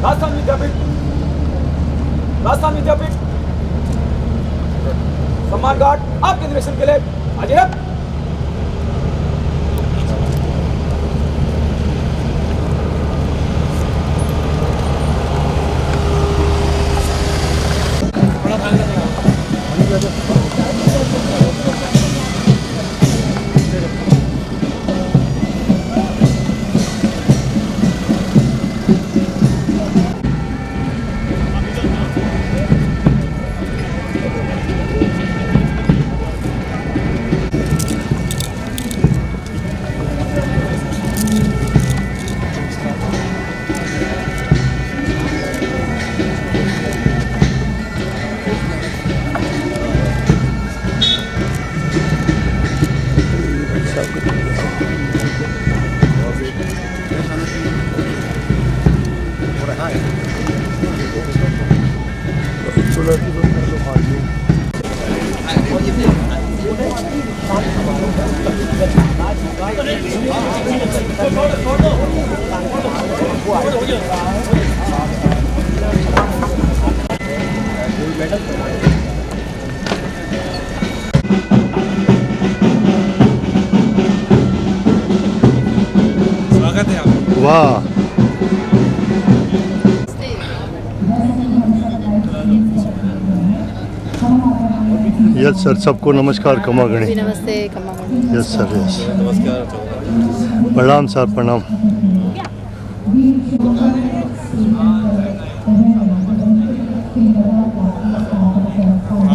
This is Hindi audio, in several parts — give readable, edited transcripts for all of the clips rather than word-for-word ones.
राजस्थान विद्यापीठ सम्मान गार्ड आपके निरीक्षण के लिए हाजिर है। स्वागत है आपका। वाह, यस सर, सबको नमस्कार कमा गणी। नमस्ते कमा गणी। यस सर, यस नमस्कार। प्रणाम सर, प्रणाम।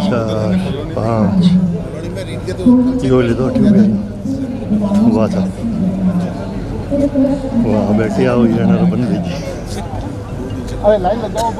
चार पाँच यो ले दो, ठीक है। वाह साहब, वाह, बैठे आओ, ये ना बन गई। अरे लाइन लग जाओ अब।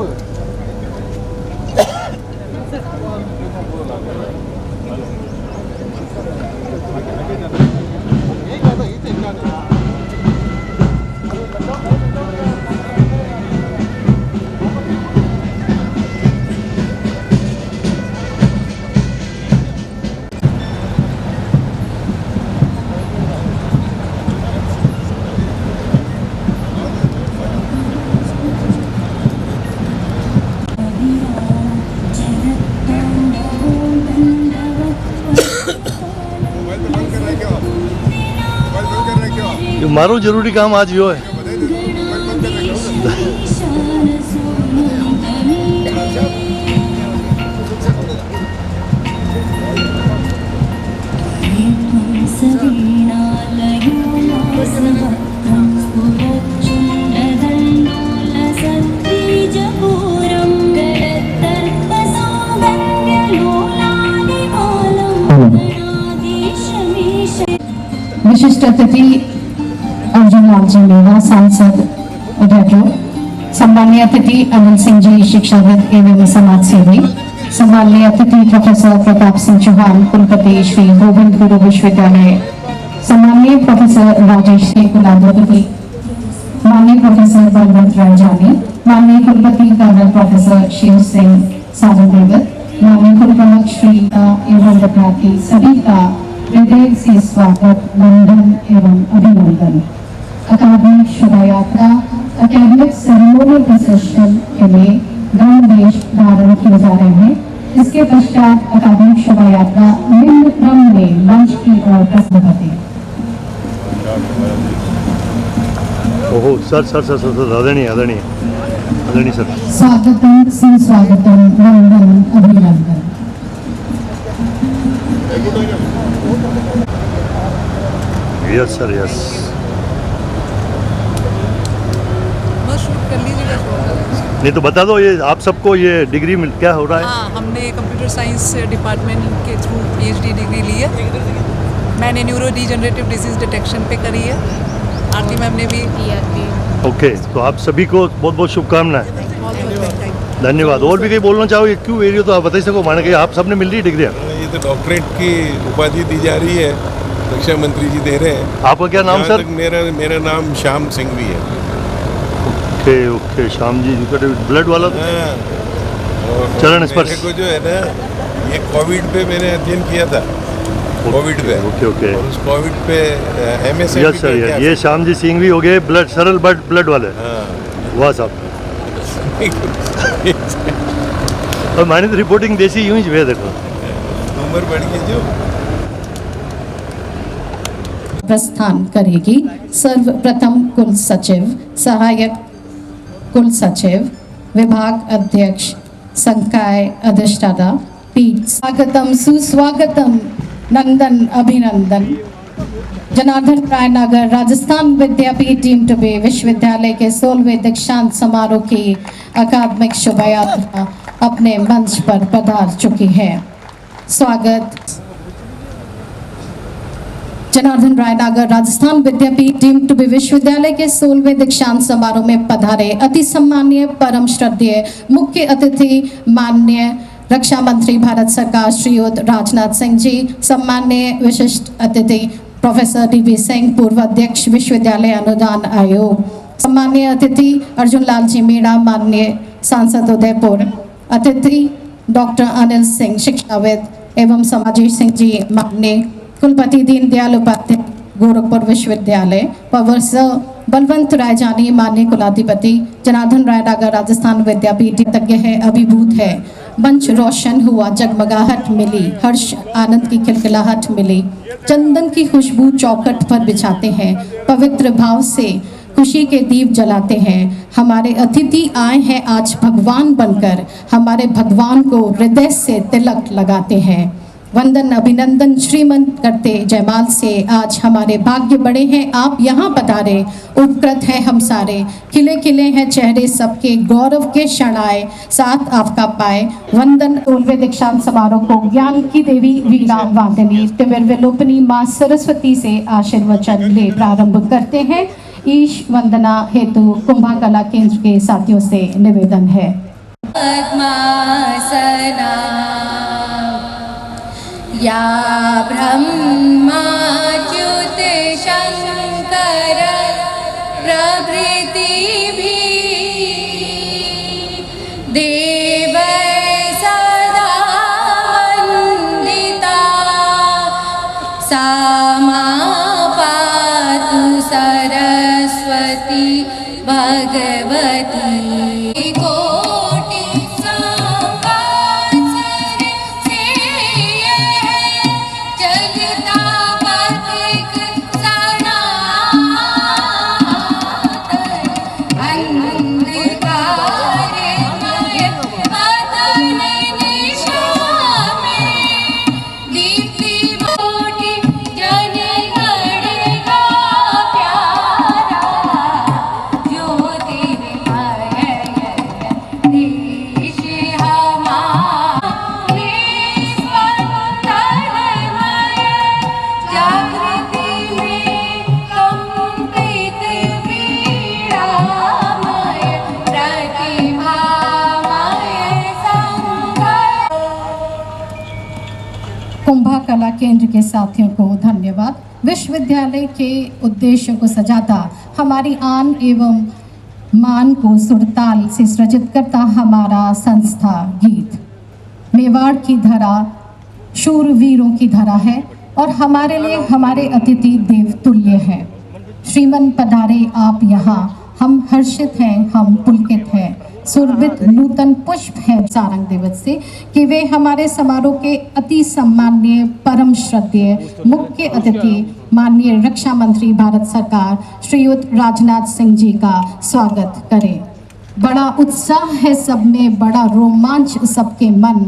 मारो जरूरी काम आज यो है। विशिष्ट अतिथि अर्जुन लाल जी मेवा, सांसद उदयपुर। सम्मानीय अतिथि अनिल सिंह जी, शिक्षाविद एवं समाज सेवी। सम्मानीय अतिथि प्रोफेसर प्रताप सिंह चौहान, कुलपति श्री गोविंद गुरु विश्वविद्यालय। सम्मानीय प्रोफेसर राजेश सिंह, कुलाधिपति। माननीय प्रोफेसर बलवंत राय जानी। माननीय कुलपति कर्नल प्रोफेसर शिव सिंह सावंत। माननीय कुलप्रमुख श्री एवं विद्यार्थी सभी का हृदय से स्वागत, वंदन एवं अभिनंदन। अकादमिक शोभा यात्रा अकेडमिक सेरेमोनियल प्रोसेशन के लिए गणवेश धारण किए जा रहे हैं। इसके पश्चात अकादमिक शोभा यात्रा निम्न क्रम में मंच की ओर प्रस्थान करती है। ओहो, सर सर सर सर, आदरणीय आदरणीय आदरणीय सर। स्वागतम सुस्वागतम, वंदन अभिनंदन। Yes sir, yes. नहीं तो बता दो, ये आप सबको ये डिग्री मिल क्या हो रहा है? हाँ, हमने कंप्यूटर साइंस डिपार्टमेंट के थ्रू PhD डिग्री ली है। मैंने न्यूरो डिजेनरेटिव डिजीज डिटेक्शन पे करी है। आरती मैम ने भी किया थी। ओके, तो आप सभी को बहुत बहुत शुभकामनाएं, धन्यवाद। और भी कहीं बोलना चाहोगे? क्यों एरिया तो आप बता सको, माने कि आप सबने मिल रही डिग्रियाँ। ये तो डॉक्टरेट की उपाधि दी जा रही है, रक्षा मंत्री जी दे रहे हैं। आपका क्या नाम सर? मेरा नाम श्याम सिंह भी है। Okay okay, Shyam ji blood वाला चरण स्पर्श को जो है ना, ये कोविड पे मैंने अध्ययन किया था। कोविड पे। ओके ओके, और उस कोविड पे MS। यस सर, ये श्याम जी सिंह भी हो गए ब्लड, सरल ब्लड वाले। वाह साहब, और माने तो रिपोर्टिंग देसी यूं ही वे देखो उम्र बढ़ गई जो प्रस्थान करेगी। सर्वप्रथम कुल सचिव, सहायक कुल सचिव, विभाग अध्यक्ष, संकाय अधिष्ठाता, पीठ। स्वागतम, सुस्वागतम, नंदन अभिनंदन। जनार्दन राय नगर राजस्थान विद्यापीठ टीम टुबे विश्वविद्यालय के 16वें दीक्षांत समारोह की अकादमिक शोभा यात्रा अपने मंच पर पधार चुकी है। स्वागत। जनार्दन राय नगर राजस्थान विद्यापीठ टीम टुबे विश्वविद्यालय के 16वें दीक्षांत समारोह में पधारे अति सम्माननीय परम श्रद्धेय मुख्य अतिथि माननीय रक्षा मंत्री भारत सरकार श्रीयुत राजनाथ सिंह जी, सम्माननीय विशिष्ट अतिथि प्रोफेसर DB सिंह, पूर्व अध्यक्ष विश्वविद्यालय अनुदान आयोग, सम्माननीय अतिथि अर्जुन लाल जी मीणा, माननीय सांसद उदयपुर, अतिथि डॉक्टर अनिल सिंह शिक्षाविद एवं समाजी सिंह जी, माननीय कुलपति दीनदयाल उपाध्याय गोरखपुर विश्वविद्यालय, प्रोफेसर बलवंत राय जानी, माननीय कुलाधिपति जनार्दन राय नगर राजस्थान विद्यापीठ तज्ञ है, अभिभूत है। मंच रोशन हुआ, जगमगाहट मिली, हर्ष आनंद की खिलखिलाहट मिली, चंदन की खुशबू चौखट पर बिछाते हैं, पवित्र भाव से खुशी के दीप जलाते हैं। हमारे अतिथि आए हैं आज भगवान बनकर, हमारे भगवान को हृदय से तिलक लगाते हैं। वंदन अभिनंदन श्रीमंत करते जयमाल से आज हमारे भाग्य बड़े हैं आप यहाँ पधारे, उपकृत हैं हम सारे, खिले खिले हैं चेहरे सबके, गौरव के क्षण आए साथ आपका पाए। वंदन 16वें दीक्षांत समारोह को ज्ञान की देवी वीणा वादनी तिमिर विलोपनी माँ सरस्वती से आशीर्वचन ले प्रारंभ करते हैं। ईश वंदना हेतु कुंभा कला केंद्र के साथियों से निवेदन है। या ब्रह्माच्युत शंकर प्रभृति भी देव सदा वंदिता, सा मां पातु सरस्वती भगवती। कुंभा कला केंद्र के साथियों को धन्यवाद। विश्वविद्यालय के उद्देश्य को सजाता, हमारी आन एवं मान को सुरताल से सृजित करता हमारा संस्था गीत। मेवाड़ की धरा शूरवीरों की धरा है और हमारे लिए हमारे अतिथि देवतुल्य है। श्रीमन पधारे आप यहाँ, हम हर्षित हैं, हम पुलकित हैं। सुरभित नूतन पुष्प है सारंग दिवस से कि वे हमारे समारोह के अति सम्माननीय परम श्रद्धेय मुख्य अतिथि माननीय रक्षा मंत्री भारत सरकार श्रीयुत राजनाथ सिंह जी का स्वागत करें। बड़ा उत्साह है सब में, बड़ा रोमांच सबके मन,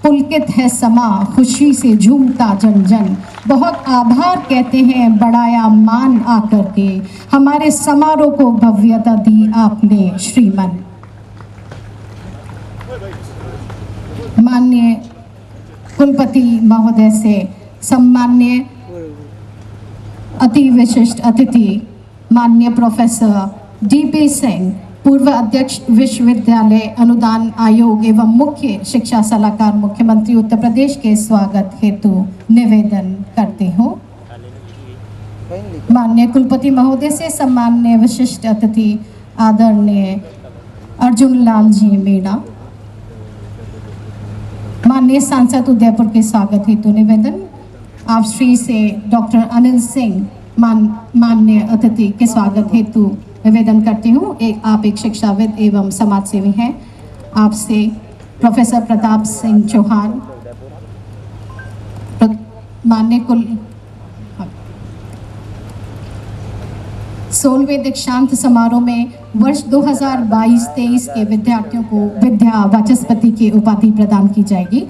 पुलकित है समा खुशी से झूमता जन जन। बहुत आभार कहते हैं बढ़ाया मान आकर के, हमारे समारोह को भव्यता दी आपने श्रीमन। माननीय कुलपति महोदय से सम्माननीय अति विशिष्ट अतिथि माननीय प्रोफेसर DB सिंह, पूर्व अध्यक्ष विश्वविद्यालय अनुदान आयोग एवं मुख्य शिक्षा सलाहकार मुख्यमंत्री उत्तर प्रदेश के स्वागत हेतु निवेदन करती हूँ। माननीय कुलपति महोदय से सम्माननीय विशिष्ट अतिथि आदरणीय अर्जुन लाल जी मीणा, माननीय सांसद उदयपुर के स्वागत हेतु निवेदन। आप श्री से डॉक्टर अनिल सिंह माननीय अतिथि के स्वागत हेतु निवेदन करती हूँ, आप एक शिक्षाविद एवं समाजसेवी हैं, आपसे प्रोफेसर प्रताप सिंह चौहान माननीय कुल 16वें दीक्षांत समारोह में वर्ष 2022-23 के विद्यार्थियों को विद्या वाचस्पति की उपाधि प्रदान की जाएगी।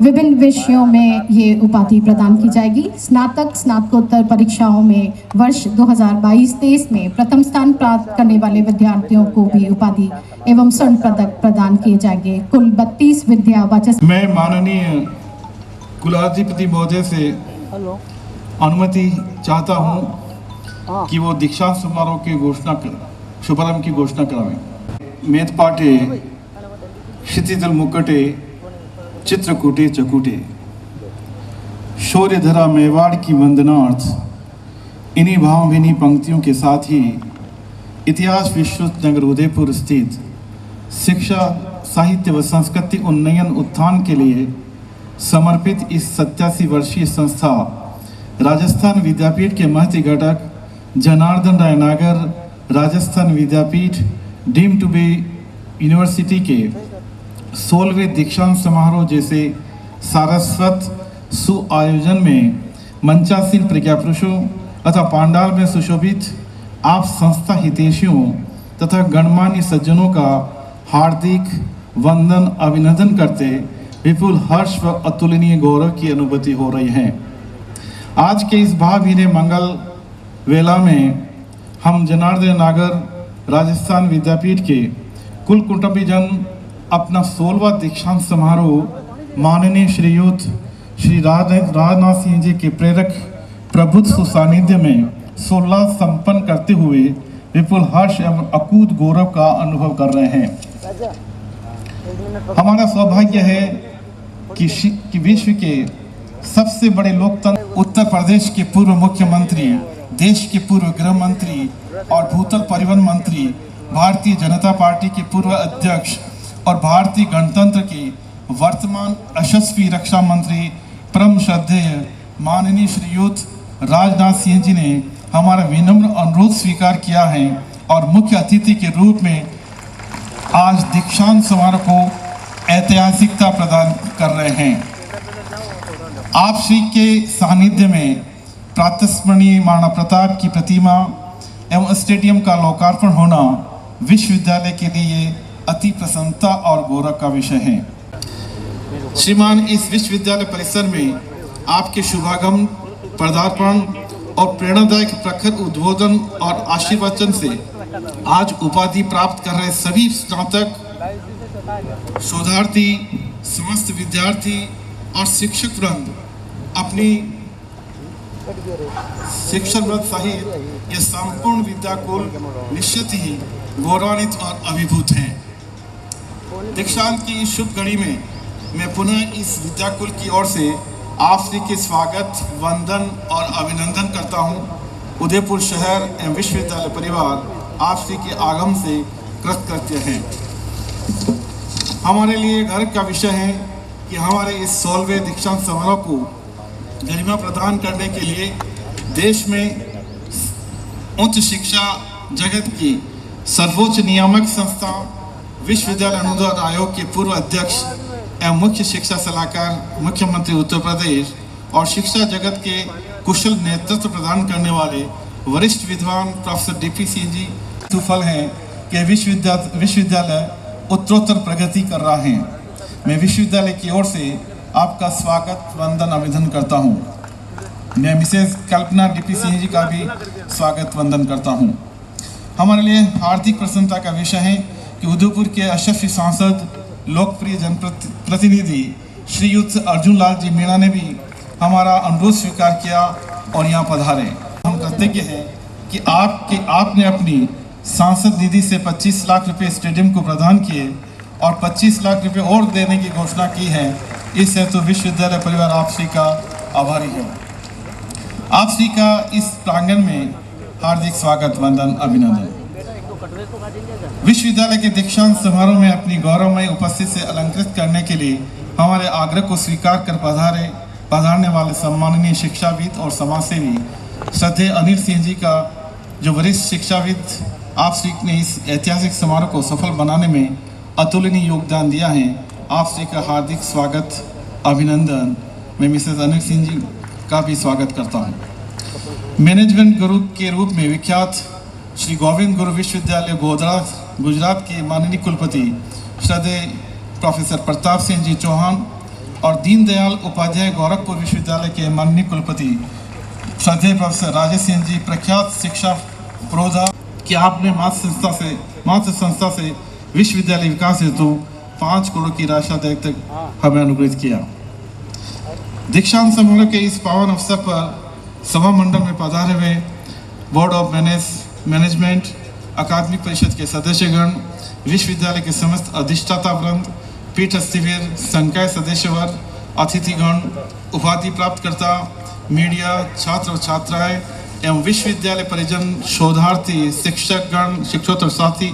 विभिन्न विषयों में ये उपाधि प्रदान की जाएगी। स्नातक स्नातकोत्तर परीक्षाओं में वर्ष 2022-23 में प्रथम स्थान प्राप्त करने वाले विद्यार्थियों को भी उपाधि एवं स्वर्ण पदक प्रदान किए जाएंगे। कुल 32 विद्या वाचस्पति। मैं माननीय कुलाधिपति महोदय से अनुमति चाहता हूं कि वो दीक्षांत समारोह की शुभारंभ की घोषणा करावें। मेदपाटे क्षितिदल मुक्कटे चित्रकूटे चकूटे शौर्यधरा मेवाड़ की वंदनार्थ इन्हीं भावभीनी पंक्तियों के साथ ही इतिहास विश्वविद्यालय नगर उदयपुर स्थित शिक्षा साहित्य व संस्कृति उन्नयन उत्थान के लिए समर्पित इस 87 वर्षीय संस्था राजस्थान विद्यापीठ के महती घटक जनार्दन राय नागर राजस्थान विद्यापीठ डीम टू बी यूनिवर्सिटी के 16वें दीक्षांत समारोह जैसे सारस्वत सुआयोजन में मंचासीन प्रज्ञा पुरुषों तथा पांडाल में सुशोभित आप संस्था हितैषियों तथा गणमान्य सज्जनों का हार्दिक वंदन अभिनंदन करते विपुल हर्ष व अतुलनीय गौरव की अनुभूति हो रही है। आज के इस भावभीने मंगल वेला में हम जनार्दन नागर राजस्थान विद्यापीठ के कुल कुटुंबीजन अपना 16वां दीक्षांत समारोह माननीय श्रीयुत श्री राजनाथ सिंह जी के प्रेरक प्रबुद्ध सुसानिध्य में 16 संपन्न करते हुए विपुल हर्ष एवं अकूत गौरव का अनुभव कर रहे हैं। हमारा सौभाग्य है कि विश्व के सबसे बड़े लोकतंत्र उत्तर प्रदेश के पूर्व मुख्यमंत्री, देश के पूर्व गृह मंत्री और भूतल परिवहन मंत्री, भारतीय जनता पार्टी के पूर्व अध्यक्ष और भारतीय गणतंत्र के वर्तमान यशस्वी रक्षा मंत्री परम श्रद्धेय माननीय श्रीयुत राजनाथ सिंह जी ने हमारा विनम्र अनुरोध स्वीकार किया है और मुख्य अतिथि के रूप में आज दीक्षांत समारोह को ऐतिहासिकता प्रदान कर रहे हैं। आप श्री के सानिध्य में प्रातस्मरणीय महाराणा प्रताप की प्रतिमा एवं स्टेडियम का लोकार्पण होना विश्वविद्यालय के लिए अति प्रसन्नता और गौरव का विषय है। श्रीमान, इस विश्वविद्यालय परिसर में आपके शुभागमन, पदार्पण और प्रेरणादायक प्रखर उद्बोधन और आशीर्वचन से आज उपाधि प्राप्त कर रहे सभी स्नातक, शोधार्थी, समस्त विद्यार्थी और शिक्षक वृंद अपनी शिक्षक वृंद सहित यह संपूर्ण विद्याकुल निश्चित ही गौरवान्वित और अभिभूत हैं। दीक्षांत की इस शुभ घड़ी में मैं पुनः इस विद्याकुल की ओर से आप श्री के स्वागत, वंदन और अभिनंदन करता हूं। उदयपुर शहर एवं विश्वविद्यालय परिवार आप श्री के आगमन से कृतज्ञ हैं। हमारे लिए गर्व का विषय है कि हमारे इस 16वें दीक्षांत समारोह को गरिमा प्रदान करने के लिए देश में उच्च शिक्षा जगत की सर्वोच्च नियामक संस्था विश्वविद्यालय अनुदान आयोग के पूर्व अध्यक्ष एवं मुख्य शिक्षा सलाहकार मुख्यमंत्री उत्तर प्रदेश और शिक्षा जगत के कुशल नेतृत्व प्रदान करने वाले वरिष्ठ विद्वान प्रोफेसर DP सिंह जी सुफल हैं कि विश्वविद्यालय उत्तरोत्तर प्रगति कर रहा है। मैं विश्वविद्यालय की ओर से आपका स्वागत, वंदन, अभिनंदन करता हूँ। मैं मिसेस कल्पना DP सिंह जी का भी स्वागत, वंदन करता हूँ। हमारे लिए हार्दिक प्रसन्नता का विषय है कि उदयपुर के यशस्वी सांसद, लोकप्रिय जनप्रतिनिधि श्रीयुत अर्जुन लाल जी मीणा ने भी हमारा अनुरोध स्वीकार किया और यहाँ पधारे। हम कृतज्ञ हैं कि आपने अपनी सांसद निधि से 25 लाख रुपए स्टेडियम को प्रदान किए और 25 लाख रुपए और देने की घोषणा की है। इस हेतु विश्वविद्यालय परिवार आप श्री का आभारी है। आप श्री का इस प्रांगण में हार्दिक स्वागत, वंदन, अभिनंदन। विश्वविद्यालय के दीक्षांत समारोह में अपनी गौरवमय उपस्थिति से अलंकृत करने के लिए हमारे आग्रह को स्वीकार कर पधारने वाले सम्माननीय शिक्षाविद और समाजसेवी श्रद्धेय अनिल सिंह जी का, जो वरिष्ठ शिक्षाविद आप श्री ने इस ऐतिहासिक समारोह को सफल बनाने में अतुलनीय योगदान दिया है। आप श्री का हार्दिक स्वागत, अभिनंदन। मैं मिसेस अनिल सिंह जी का भी स्वागत करता हूँ। मैनेजमेंट गुरु के रूप में विख्यात श्री गोविंद गुरु विश्वविद्यालय गोधरा गुजरात के माननीय कुलपति श्रद्धेय प्रोफेसर प्रताप सिंह जी चौहान और दीनदयाल उपाध्याय गोरखपुर विश्वविद्यालय के माननीय कुलपति श्रद्धेय प्रोफेसर राजेश सिंह जी, प्रख्यात शिक्षा प्रोधा कि आपने मातृ संस्था से विश्वविद्यालय विकास हेतु 5 करोड़ की राशि देकर हमें अनुग्रहित किया। दीक्षांत समारोह के इस पावन अवसर पर सभा मंडल में पधारे हुए बोर्ड ऑफ मैनेजमेंट, अकादमिक परिषद के सदस्यगण, विश्वविद्यालय के समस्त अधिष्ठाता वृंद, पीठस्थवीर, संकाय सदस्यवर्ग, अतिथिगण, उपाधि प्राप्तकर्ता, मीडिया, छात्र और छात्राएं एवं विश्वविद्यालय परिजन, शोधार्थी, शिक्षकगण, शिक्षकोत्तर साथी,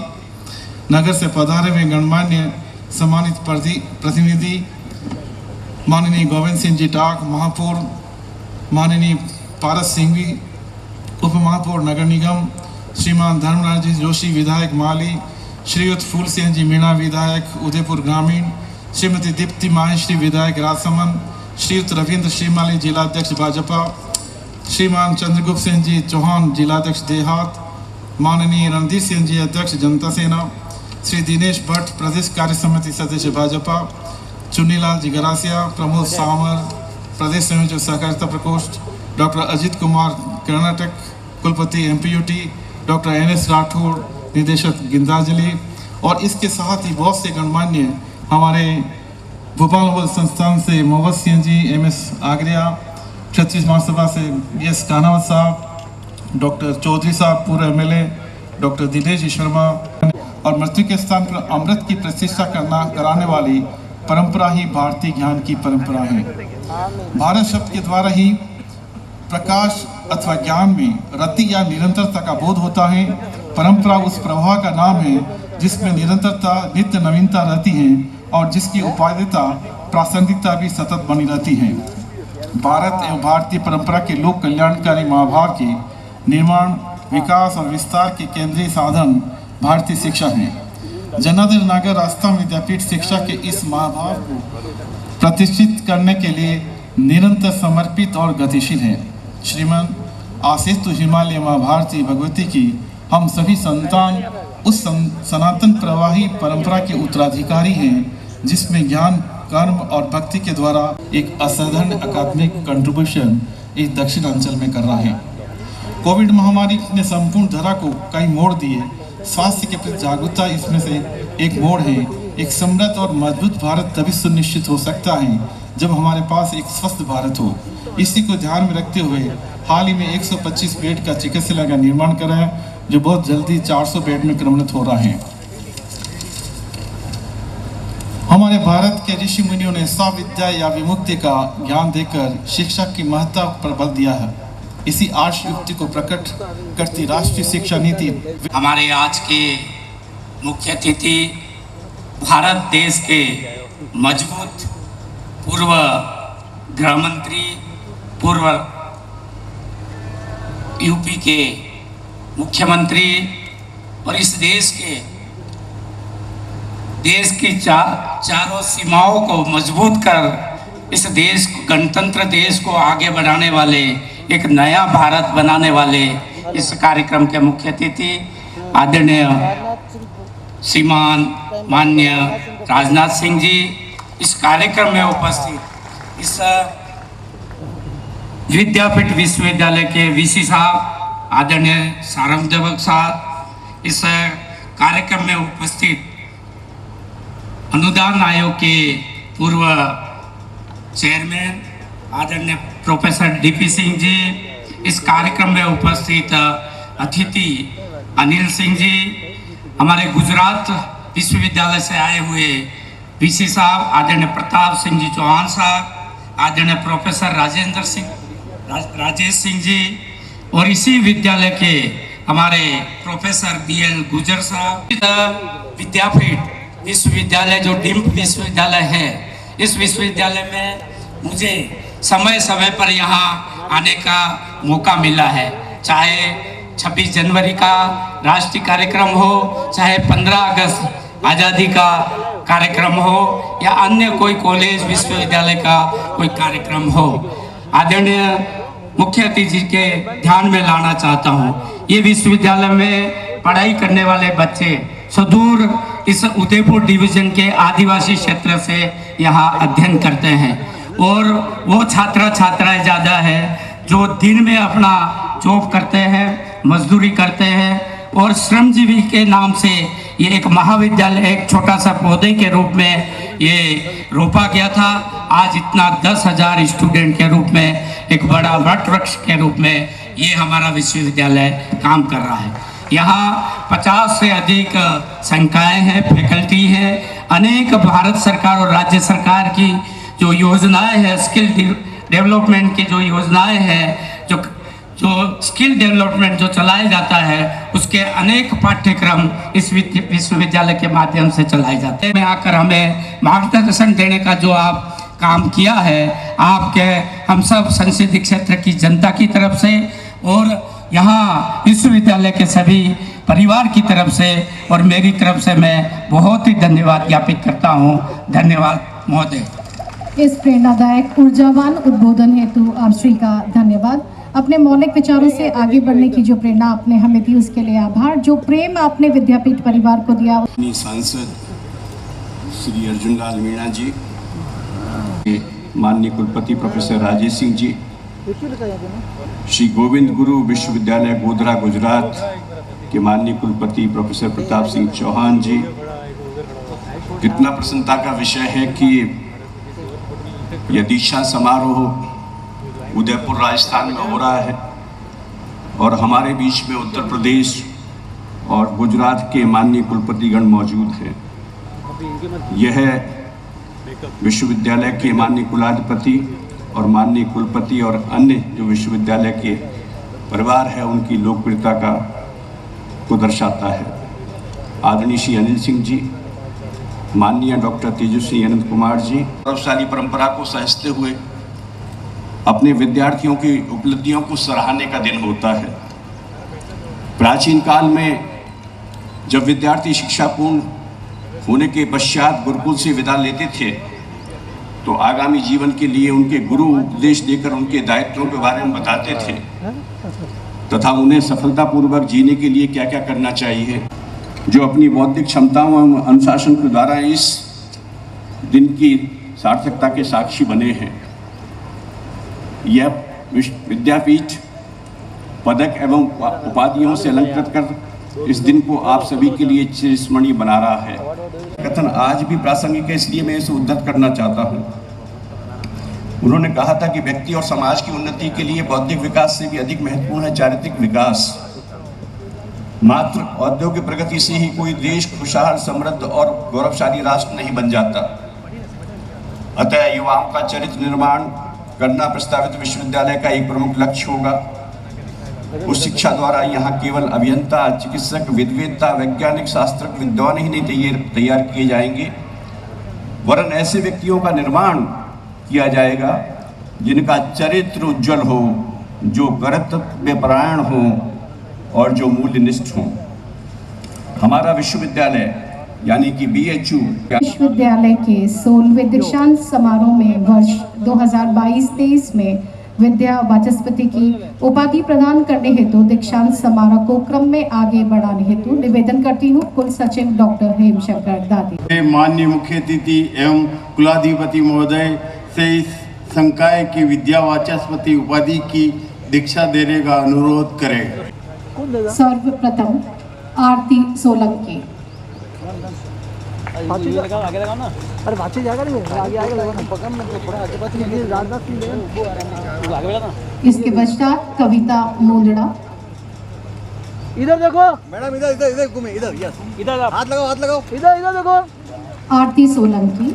नगर से पधारे हुए गणमान्य सम्मानित प्रतिनिधि, माननीय गोविंद सिंह जी टाक महापौर, माननीय पारस सिंघवी उप महापौर नगर निगम, श्रीमान धर्मराज जी जोशी विधायक माली, श्रीयुत फूल सिंह जी मीणा विधायक उदयपुर ग्रामीण, श्रीमती दीप्ति माहेश्वरी विधायक राजसमंद, श्रीयुत रविंद्र श्रीमाली जिलाध्यक्ष भाजपा, श्रीमान चंद्रगुप्त सिंह जी चौहान जिलाध्यक्ष देहात, माननीय रणधीर सिंह जी अध्यक्ष जनता सेना, श्री दिनेश भट्ट प्रदेश कार्य समिति सदस्य भाजपा, चुन्नीलाल जी गरासिया प्रमोद सामर प्रदेश संयोजक सहकारिता प्रकोष्ठ, डॉक्टर अजित कुमार कर्नाटक कुलपति एमपीयूटी, डॉक्टर NS राठौड़ निदेशक गिंदाजली और इसके साथ ही बहुत से गणमान्य हमारे भोपाल नोबल संस्थान से मोहम्मद सिंह जी, MS आगरिया, क्षत्रिय महासभा से BS कानावत साहब, डॉक्टर चौधरी साहब पूर्व MLA, डॉक्टर दिनेश शर्मा और मृत्यु के स्थान पर अमृत की प्रतिष्ठा कराने वाली परंपरा ही भारतीय ज्ञान की परंपरा है। भारत शब्द के द्वारा ही प्रकाश अथवा ज्ञान में रति या निरंतरता का बोध होता है। परंपरा उस प्रवाह का नाम है जिसमें निरंतरता, नित्य नवीनता रहती है और जिसकी उपादेयता, प्रासंगिकता भी सतत बनी रहती है। भारत एवं भारतीय परंपरा के लोक कल्याणकारी महाभाव के निर्माण, विकास और विस्तार के केंद्रीय साधन भारतीय शिक्षा है। जनार्दन नागर राजस्थान विद्यापीठ शिक्षा के इस महाभाव को प्रतिष्ठित करने के लिए निरंतर समर्पित और गतिशील है। श्रीमन आशीष तो हिमालय माँ भारती भगवती की हम सभी संतान उस सनातन प्रवाही परंपरा के उत्तराधिकारी हैं जिसमें ज्ञान, कर्म और भक्ति के द्वारा एक असाधारण अकादमिक कंट्रीब्यूशन इस दक्षिणांचल में कर रहा है। कोविड महामारी ने संपूर्ण धरा को कई मोड़ दिए। स्वास्थ्य के प्रति जागरूकता इसमें से एक मोड़ है। एक समृद्ध और मजबूत भारत तभी सुनिश्चित हो सकता है जब हमारे पास एक स्वस्थ भारत हो। इसी को ध्यान में रखते हुए हाल ही में 125 बेड का चिकित्सालय का निर्माण करा है जो बहुत जल्दी 400 बेड में क्रमोन्नत हो रहा है। हमारे भारत के ऋषि मुनियों ने स्वाविद्या या विमुक्ति का ज्ञान देकर शिक्षा की महत्ता पर बल दिया है। इसी आर्ष युक्ति को प्रकट करती राष्ट्रीय शिक्षा नीति। हमारे आज के मुख्य अतिथि भारत देश के मजबूत पूर्व गृह मंत्री, पूर्व यूपी के मुख्यमंत्री और इस देश की चारों सीमाओं को मजबूत कर इस देश को, गणतंत्र देश को आगे बढ़ाने वाले, एक नया भारत बनाने वाले इस कार्यक्रम के मुख्य अतिथि आदरणीय श्रीमान माननीय राजनाथ सिंह जी, इस कार्यक्रम में उपस्थित इस विद्यापीठ विश्वविद्यालय के VC साहब, आदरणीय सारंग देवक साहब, इस कार्यक्रम में उपस्थित अनुदान आयोग के पूर्व चेयरमैन आदरणीय प्रोफेसर DP सिंह जी, इस कार्यक्रम में उपस्थित अतिथि अनिल सिंह जी, हमारे गुजरात विश्वविद्यालय से आए हुए VC साहब आदरणीय प्रताप सिंह जी चौहान साहब, आदरणीय प्रोफेसर राजेश सिंह जी और इसी विद्यालय के हमारे प्रोफेसर BL गुजर साहब। विद्यापीठ विश्वविद्यालय जो डीम्ड विश्वविद्यालय है, इस विश्वविद्यालय में मुझे समय समय पर यहाँ आने का मौका मिला है। चाहे 26 जनवरी का राष्ट्रीय कार्यक्रम हो, चाहे 15 अगस्त आज़ादी का कार्यक्रम हो, या अन्य कोई कॉलेज विश्वविद्यालय का कोई कार्यक्रम हो, आदरणीय मुख्य अतिथि के ध्यान में लाना चाहता हूँ। ये विश्वविद्यालय में पढ़ाई करने वाले बच्चे सुदूर इस उदयपुर डिवीजन के आदिवासी क्षेत्र से यहाँ अध्ययन करते हैं, और वो छात्राएं ज़्यादा है जो दिन में अपना जॉब करते हैं, मजदूरी करते हैं, और श्रमजीवी के नाम से ये एक महाविद्यालय एक छोटा सा पौधे के रूप में ये रोपा गया था। आज इतना 10,000 स्टूडेंट के रूप में एक बड़ा वट वृक्ष के रूप में ये हमारा विश्वविद्यालय काम कर रहा है। यहाँ 50 से अधिक संकायें हैं, फैकल्टी है, अनेक भारत सरकार और राज्य सरकार की जो योजनाएं हैं, स्किल डेवलपमेंट की जो योजनाएं हैं, जो स्किल डेवलपमेंट जो चलाया जाता है, उसके अनेक पाठ्यक्रम इस विश्वविद्यालय के माध्यम से चलाए जाते हैं। में आकर हमें मार्गदर्शन देने का जो आप काम किया है, आपके हम सब संसदीय क्षेत्र की जनता की तरफ से और यहाँ विश्वविद्यालय के सभी परिवार की तरफ से और मेरी तरफ से मैं बहुत ही धन्यवाद ज्ञापित करता हूँ। धन्यवाद महोदय। इस प्रेरणादायक ऊर्जावान उद्बोधन हेतु आप श्री का धन्यवाद। अपने मौलिक विचारों से आगे बढ़ने की जो प्रेरणा आपने हमें दी उसके लिए आभार। जो प्रेम आपने विद्यापीठ परिवार को दिया। सांसद श्री अर्जुन लाल मीणा जी, माननीय कुलपति प्रोफेसर राजेश सिंह जी, श्री गोविंद गुरु विश्वविद्यालय गोधरा गुजरात के माननीय कुलपति प्रोफेसर प्रताप सिंह चौहान जी। कितना प्रसन्नता का विषय है कि यह दीक्षा समारोह उदयपुर राजस्थान में हो रहा है और हमारे बीच में उत्तर प्रदेश और गुजरात के माननीय कुलपतिगण मौजूद हैं। यह विश्वविद्यालय के माननीय कुलाधिपति और माननीय कुलपति और अन्य जो विश्वविद्यालय के परिवार है उनकी लोकप्रियता को दर्शाता है। आदरणीय श्री अनिल सिंह जी, माननीय डॉक्टर तेजस्वी अनंत कुमार जी, गौरवशाली परंपरा को सहेजते हुए अपने विद्यार्थियों की उपलब्धियों को सराहने का दिन होता है। प्राचीन काल में जब विद्यार्थी शिक्षा पूर्ण होने के पश्चात गुरुकुल से विदा लेते थे तो आगामी जीवन के लिए उनके गुरु उपदेश देकर उनके दायित्वों के बारे में बताते थे तथा उन्हें सफलतापूर्वक जीने के लिए क्या क्या करना चाहिए। जो अपनी बौद्धिक क्षमताओं एवं अनुशासन के द्वारा इस दिन की सार्थकता के साक्षी बने हैं। यह विद्यापीठ पदक एवं उपाधियों से अलंकृत कर इस दिन को आप सभी के लिए चिरस्मरणीय बना रहा है। कथन आज भी प्रासंगिक है, इसलिए मैं इसे उद्धृत करना चाहता हूँ। उन्होंने कहा था कि व्यक्ति और समाज की उन्नति के लिए बौद्धिक विकास से भी अधिक महत्वपूर्ण है चारित्रिक विकास। मात्र औद्योगिक प्रगति से ही कोई देश खुशहाल, समृद्ध और गौरवशाली राष्ट्र नहीं बन जाता। अतः युवाओं का चरित्र निर्माण करना प्रस्तावित विश्वविद्यालय का एक प्रमुख लक्ष्य होगा। उस शिक्षा द्वारा यहाँ केवल अभियंता, चिकित्सक, विद्वेता, वैज्ञानिक, शास्त्रज्ञ, विद्वान ही नहीं तैयार किए जाएंगे, वरन ऐसे व्यक्तियों का निर्माण किया जाएगा जिनका चरित्र उज्जवल हो, जो कर्तव्यपरायण हो और जो मूल्यनिष्ठ हो। हमारा विश्वविद्यालय यानी कि BHU विश्वविद्यालय के 16वें दीक्षांत समारोह में वर्ष 2022-23 में विद्या वाचस्पति की उपाधि प्रदान करने हेतु दीक्षांत समारोह को क्रम में आगे बढ़ाने हेतु निवेदन करती हूँ कुल सचिव डॉक्टर हेमशंकर दादी। माननीय मुख्य अतिथि एवं कुलाधिपति महोदय से इस संकाय की विद्या वाचस्पति उपाधि की दीक्षा देने का अनुरोध करें। सर्वप्रथम आरती सोलंकी। आगे लगाओ ना। अरे भाची जाएगा नहीं, आगे आगे लगाओ, पकड़ में थोड़ा आगे बात कीजिए, ज्यादा फील है वो आगे बढ़ा ना। इसके पश्चात कविता मोंदड़ा। इधर देखो मैडम, इधर इधर इधर घूमे, इधर यस, इधर हाथ लगाओ, हाथ लगाओ, इधर इधर देखो। Aarti Solanki.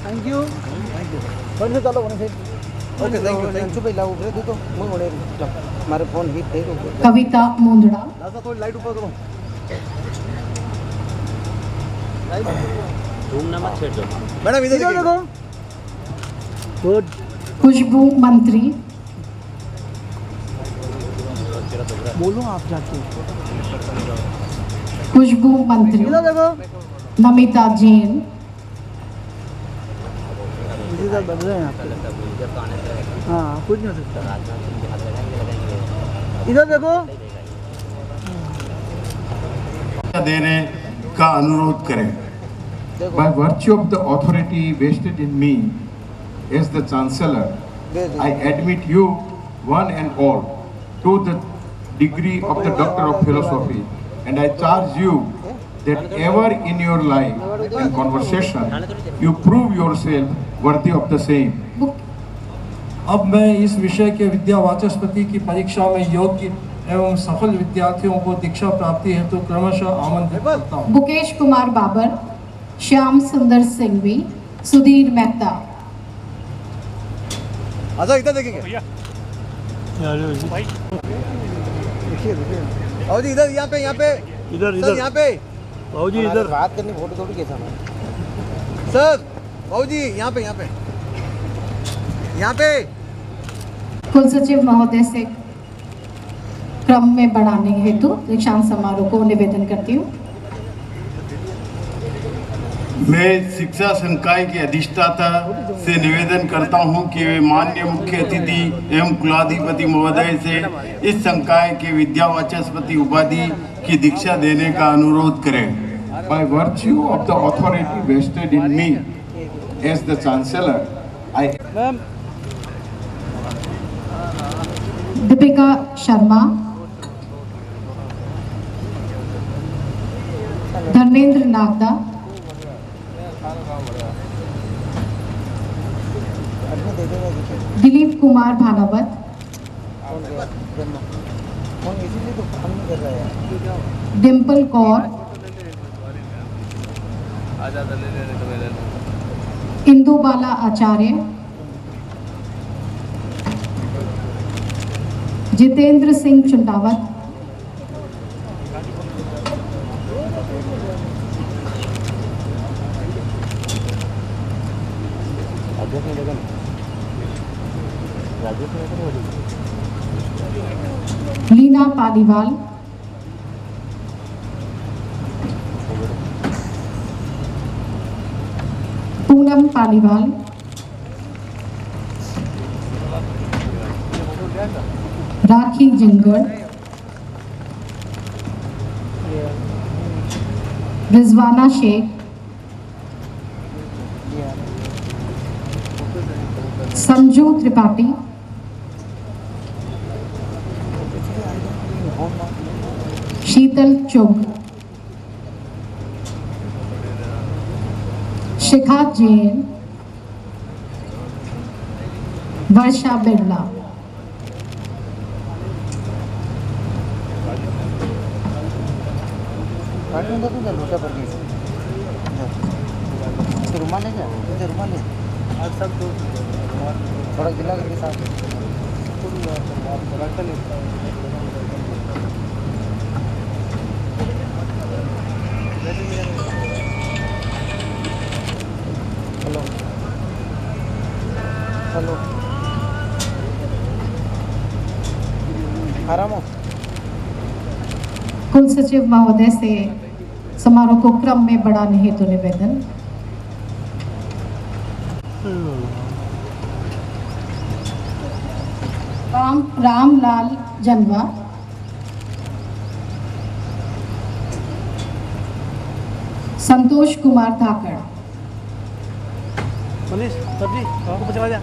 Thank you, thank you. चलो होने से ओके, थैंक यू। पे लाओ उधर देखो, मैं मोड़े हमारे फोन हिट थे। कविता मोंदड़ा। दादा थोड़ी लाइट ऊपर करो, मैडम इधर देखो। गुड। खुशबू मंत्री। बोलो आप जाके। खुशबू मंत्री, इधर देखो, नमिता जैन, इधर बदले हैं आपके। हाँ कुछ नहीं हो सकता। इधर देखो, देने का अनुरोध करें। By virtue of the authority vested in me as the Chancellor, I admit you, one and all, to the degree of the Doctor of Philosophy, and I charge you that ever in your life and conversation you prove yourself worthy of the same. अब मैं इस विषय के विद्या वाचस्पति की परीक्षा में योग्य एवं सफल विद्यार्थियों को दीक्षा प्राप्ति हेतु क्रमशः आमंत्रित करता हूँ। बुकेश कुमार बाबर, श्याम सुंदर सिंघवी, सुधीर मेहता। आजा इधर देखेंगे। देखिए आओ जी इधर, यहाँ पे इधर सर, यहाँ पे बाबू जी इधर बात करनी, फोटो थोड़ी कैसा सर। बाबू जी यहाँ पे कुल सचिव महोदय से क्रम में बढ़ाने हेतु दीक्षांत समारोह को निवेदन करती हूँ। मैं शिक्षा संकाय के अधिष्ठाता से निवेदन करता हूं कि वे माननीय मुख्य अतिथि एवं कुलाधिपति महोदय से इस संकाय के विद्या वाचस्पति उपाधि की दीक्षा देने का अनुरोध करें। By virtue of the authority vested in me as the Chancellor, I Deepika Sharma, Dharmendra Nagda, Dilip Kumar Bhanawat, Dimple Kaur, Indubala आचार्य, जितेंद्र सिंह चुंडावत, लीना पालीवाल, पूनम पालीवाल, राखी जिंगड़, रिजवाना शेख, संजू त्रिपाठी, शीतल चुग, शिखा जैन, वर्षा बिरला। रुमाल है क्या? मुझे रुमाल है। थोड़ा गिला करके साथ हेलो हेलो आराम हो। कुल सचिव महोदय से समारोह को क्रम में बढ़ाने हेतु निवेदन। रामलाल जनवा, संतोष कुमार धाकड़, पुलिस सब्जी आपको बचा जा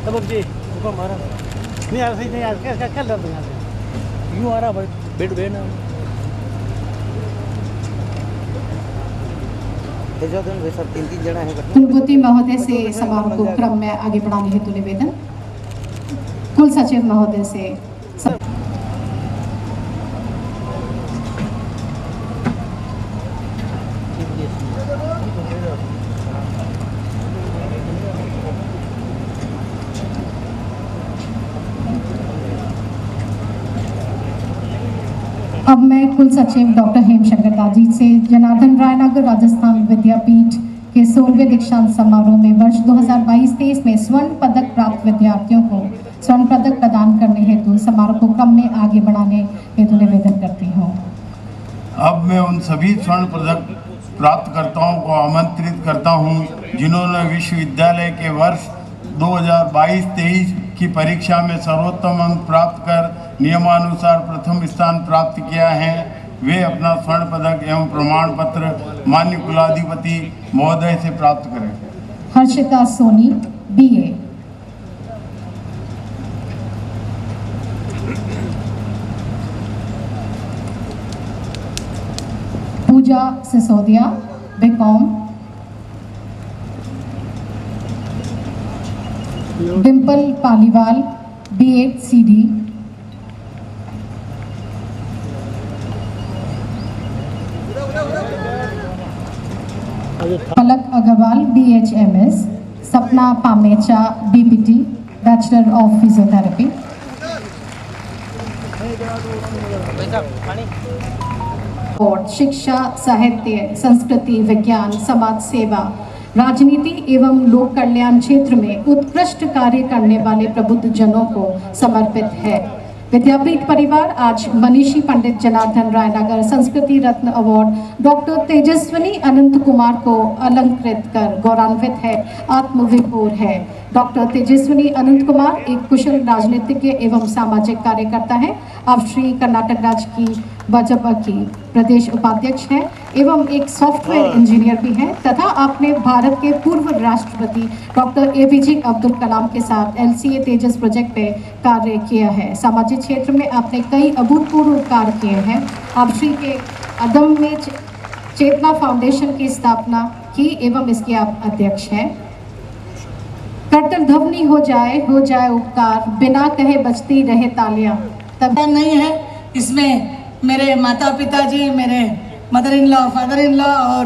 तब जी रुको मारा नहीं यार, सही नहीं यार, क्या क्या लड़ रहे हैं यूं आ रहा भाई बेड बे ना तीन जना है। कुलपति महोदय से समारोह को क्रम में आगे बढ़ाने हेतु निवेदन। कुल सचिव महोदय से अब मैं कुल सचिव डॉक्टर हेमशंकर दाजी से जनार्दन रायनगर राजस्थान विद्यापीठ के 16वें दीक्षांत समारोह में वर्ष 2022-23 में स्वर्ण पदक प्राप्त विद्यार्थियों को स्वर्ण पदक प्रदान करने हेतु समारोह को क्रम में आगे बढ़ाने हेतु निवेदन करती हूँ। अब मैं उन सभी स्वर्ण पदक प्राप्तकर्ताओं को आमंत्रित करता हूं जिन्होंने विश्वविद्यालय के वर्ष 2022-23 की परीक्षा में सर्वोत्तम अंक प्राप्त कर नियमानुसार प्रथम स्थान प्राप्त किया है। वे अपना स्वर्ण पदक एवं प्रमाण पत्र माननीय कुलाधिपति महोदय से प्राप्त करें। हर्षिता सोनी, BA। पूजा Sisodia, BCom। Dimple Paliwal, B8 CD। पलक अग्रवाल, BHMS। सपना Pamecha, BPT, bachelor of physiotherapy. और शिक्षा, साहित्य, संस्कृति, विज्ञान, समाज सेवा, राजनीति एवं लोक कल्याण क्षेत्र में उत्कृष्ट कार्य करने वाले प्रबुद्ध जनों को समर्पित है। विद्यापीठ परिवार आज मनीषी पंडित जनार्दन रायनगर संस्कृति रत्न अवार्ड डॉक्टर तेजस्विनी अनंत कुमार को अलंकृत कर गौरवान्वित है, आत्मविभोर है। डॉक्टर तेजस्विनी अनंत कुमार एक कुशल राजनीतिज्ञ एवं सामाजिक कार्यकर्ता है। आप श्री कर्नाटक राज्य की भाजपा की प्रदेश उपाध्यक्ष हैं एवं एक सॉफ्टवेयर इंजीनियर भी हैं तथा आपने भारत के पूर्व राष्ट्रपति डॉक्टर APJ अब्दुल कलाम के साथ LCA तेजस प्रोजेक्ट पे कार्य किया है। सामाजिक क्षेत्र में आपने कई अभूतपूर्व कार्य किए हैं। आप श्री के अदम्य चेतना फाउंडेशन की स्थापना की एवं इसके आप अध्यक्ष हैं। कर्तव्य ध्वनि हो जाए उपकार, बिना कहे बजती रहे तालियां। तब नहीं है इसमें मेरे माता पिता जी, मेरे mother in law, father in law और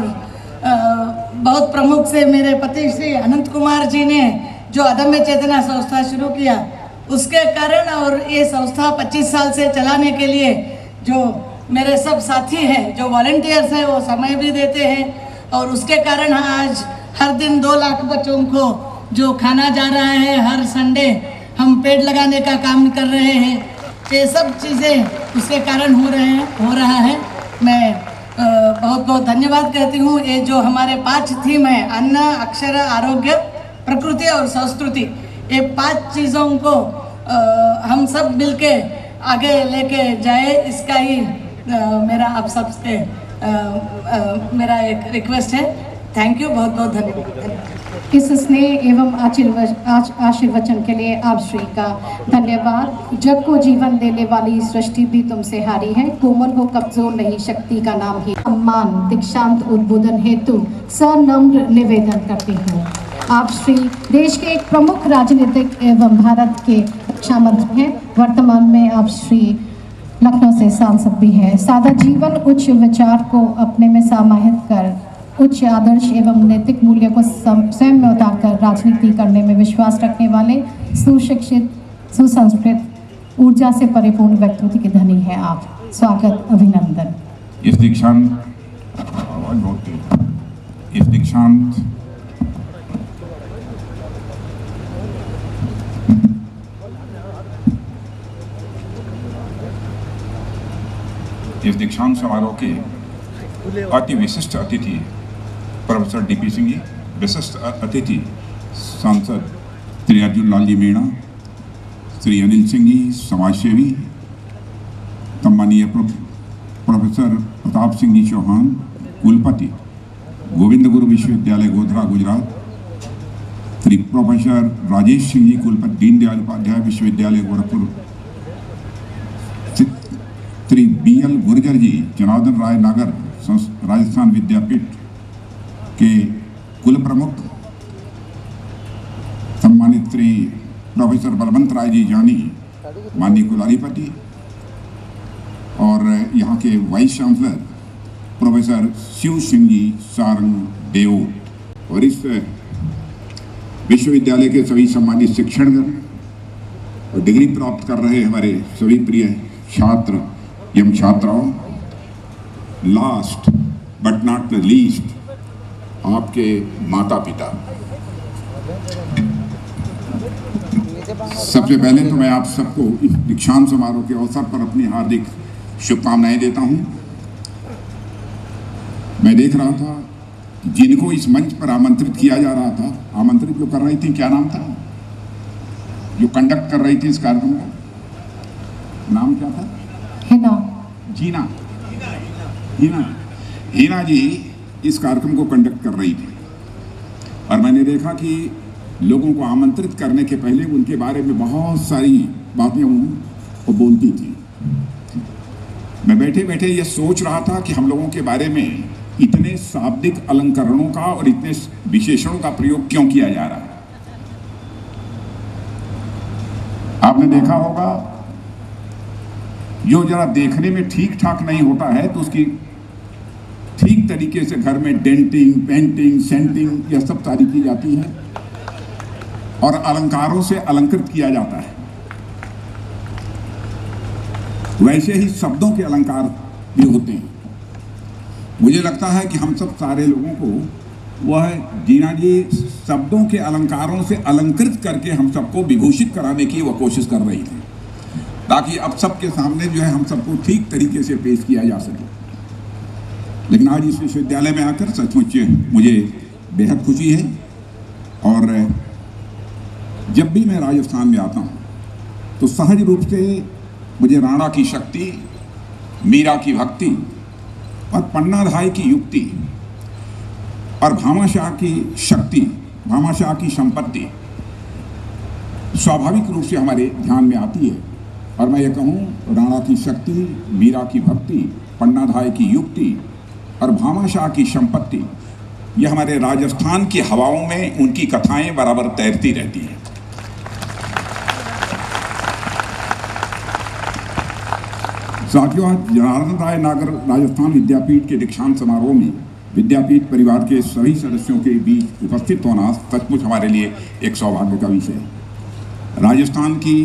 बहुत प्रमुख से मेरे पति श्री अनंत कुमार जी ने जो अदम्य चेतना संस्था शुरू किया, उसके कारण और ये संस्था 25 साल से चलाने के लिए जो मेरे सब साथी हैं, जो वॉलंटियर्स हैं, वो समय भी देते हैं और उसके कारण आज हर दिन 2 लाख बच्चों को जो खाना जा रहा है, हर संडे हम पेड़ लगाने का काम कर रहे हैं। ये सब चीज़ें उसके कारण हो रहा है। मैं बहुत बहुत धन्यवाद कहती हूँ। ये जो हमारे 5 थीम है, अन्न, अक्षर, आरोग्य, प्रकृति और संस्कृति, ये 5 चीज़ों को हम सब मिलके आगे लेके जाए, इसका ही मेरा आप सबसे मेरा एक रिक्वेस्ट है। थैंक यू, बहुत बहुत धन्यवाद। इस स्नेह एवं आशीर्वचन के लिए आप श्री का धन्यवाद। जग को जीवन देने वाली सृष्टि भी तुमसे हारी है, कोमल हो कमजोर नहीं, शक्ति का नाम ही। सम्मान दीक्षांत उद्बोधन हेतु सनम्र निवेदन करती हूँ। आप श्री देश के एक प्रमुख राजनीतिक एवं भारत के रक्षा मंत्री हैं। वर्तमान में आप श्री लखनऊ से सांसद भी हैं। सादा जीवन उच्च विचार को अपने में समाहित कर उच्च आदर्श एवं नैतिक मूल्य को स्वयं में उतारकर राजनीति करने में विश्वास रखने वाले सुशिक्षित, सुसंस्कृत, ऊर्जा से परिपूर्ण व्यक्तित्व के धनी हैं आप। स्वागत, अभिनंदन। इस दीक्षांत समारोह के अति विशिष्ट अतिथि प्रोफेसर DP सिंह जी, विशिष्ट अतिथि सांसद श्री अर्जुन लाल जी मीणा, श्री अनिल सिंह जी समाजसेवी, सम्मानीय प्रोफेसर प्रताप सिंह जी चौहान कुलपति गोविंद गुरु विश्वविद्यालय गोधरा गुजरात, श्री प्रोफेसर राजेश सिंह जी कुलपति दीनदयाल उपाध्याय विश्वविद्यालय गोरखपुर, श्री BL गुर्जर जी जनार्दन राय नागर राजस्थान विद्यापीठ के कुल प्रमुख, सम्मानित श्री प्रोफेसर बलवंत राय जी जानी माननीय कुलाधिपति और यहाँ के vice chancellor professor Shiv Singh ji Sarang Dev और इस विश्वविद्यालय के सभी सम्मानित शिक्षणगण और डिग्री प्राप्त कर रहे हमारे सभी प्रिय छात्र एवं छात्राओं, last but not the least आपके माता पिता। सबसे पहले तो मैं आप सबको इस दीक्षांत समारोह के अवसर पर अपनी हार्दिक शुभकामनाएं देता हूं। मैं देख रहा था जिनको इस मंच पर आमंत्रित किया जा रहा था, आमंत्रित जो कर रही थी, क्या नाम था, जो कंडक्ट कर रही थी इस कार्यक्रम का नाम क्या था? जीना। हीना जी इस कार्यक्रम को कंडक्ट कर रही थी और मैंने देखा कि लोगों को आमंत्रित करने के पहले उनके बारे में बहुत सारी बातें वो बोलती थी। मैं बैठे बैठे ये सोच रहा था कि हम लोगों के बारे में इतने शाब्दिक अलंकरणों का और इतने विशेषणों का प्रयोग क्यों किया जा रहा है। आपने देखा होगा जो जरा देखने में ठीक ठाक नहीं होता है तो उसकी ठीक तरीके से घर में डेंटिंग, पेंटिंग, सेंटिंग यह सब सारी की जाती है और अलंकारों से अलंकृत किया जाता है। वैसे ही शब्दों के अलंकार भी होते हैं। मुझे लगता है कि हम सब सारे लोगों को वह जीना जी शब्दों के अलंकारों से अलंकृत करके हम सबको विभूषित कराने की वह कोशिश कर रही थी, ताकि अब सबके सामने जो है हम सबको ठीक तरीके से पेश किया जा सके। लेकिन आज इस विश्वविद्यालय में आकर सचमुच मुझे बेहद खुशी है और जब भी मैं राजस्थान में आता हूँ तो सहज रूप से मुझे राणा की शक्ति, मीरा की भक्ति और पन्नाधाय की युक्ति और भामाशाह की शक्ति, भामाशाह की संपत्ति स्वाभाविक रूप से हमारे ध्यान में आती है। और मैं ये कहूँ, राणा की शक्ति, मीरा की भक्ति, पन्नाधाय की युक्ति और भामाशाह की संपत्ति, ये हमारे राजस्थान की हवाओं में उनकी कथाएं बराबर तैरती रहती हैं। साथियों, आज जनार्दन राय नागर राजस्थान विद्यापीठ के दीक्षांत समारोह में विद्यापीठ परिवार के सभी सदस्यों के बीच उपस्थित होना सचमुच हमारे लिए एक सौभाग्य का विषय है। राजस्थान की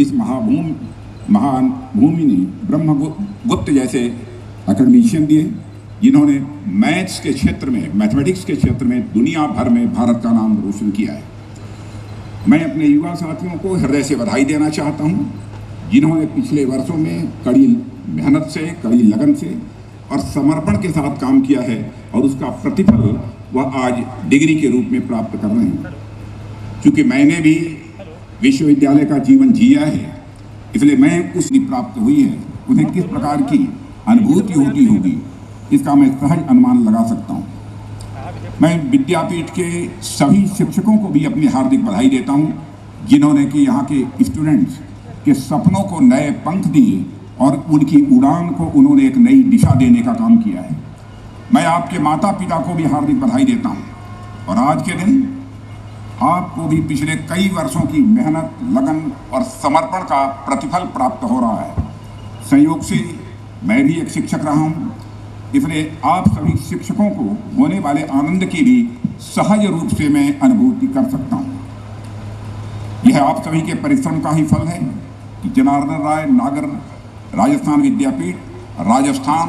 इस महान भूमि ने ब्रह्मगुप्त जैसे अकेडमिशियन दिए, जिन्होंने मैथ्स के क्षेत्र में, मैथमेटिक्स के क्षेत्र में दुनिया भर में भारत का नाम रोशन किया है। मैं अपने युवा साथियों को हृदय से बधाई देना चाहता हूँ, जिन्होंने पिछले वर्षों में कड़ी मेहनत से, कड़ी लगन से और समर्पण के साथ काम किया है और उसका प्रतिफल वह आज डिग्री के रूप में प्राप्त कर रहे हैं। क्योंकि मैंने भी विश्वविद्यालय का जीवन जिया है, इसलिए मैं कुछ नहीं प्राप्त हुई है, उन्हें किस प्रकार की अनुभूति होती होगी इसका मैं सहज अनुमान लगा सकता हूँ। मैं विद्यापीठ के सभी शिक्षकों को भी अपनी हार्दिक बधाई देता हूँ, जिन्होंने कि यहाँ के स्टूडेंट्स के सपनों को नए पंख दिए और उनकी उड़ान को उन्होंने एक नई दिशा देने का काम किया है। मैं आपके माता पिता को भी हार्दिक बधाई देता हूँ और आज के दिन आपको भी पिछले कई वर्षों की मेहनत, लगन और समर्पण का प्रतिफल प्राप्त हो रहा है। संयोग से मैं भी एक शिक्षक रहा हूँ, इसलिए आप सभी शिक्षकों को होने वाले आनंद की भी सहज रूप से मैं अनुभूति कर सकता हूँ। यह आप सभी के परिश्रम का ही फल है कि जनार्दन राय नागर राजस्थान विद्यापीठ राजस्थान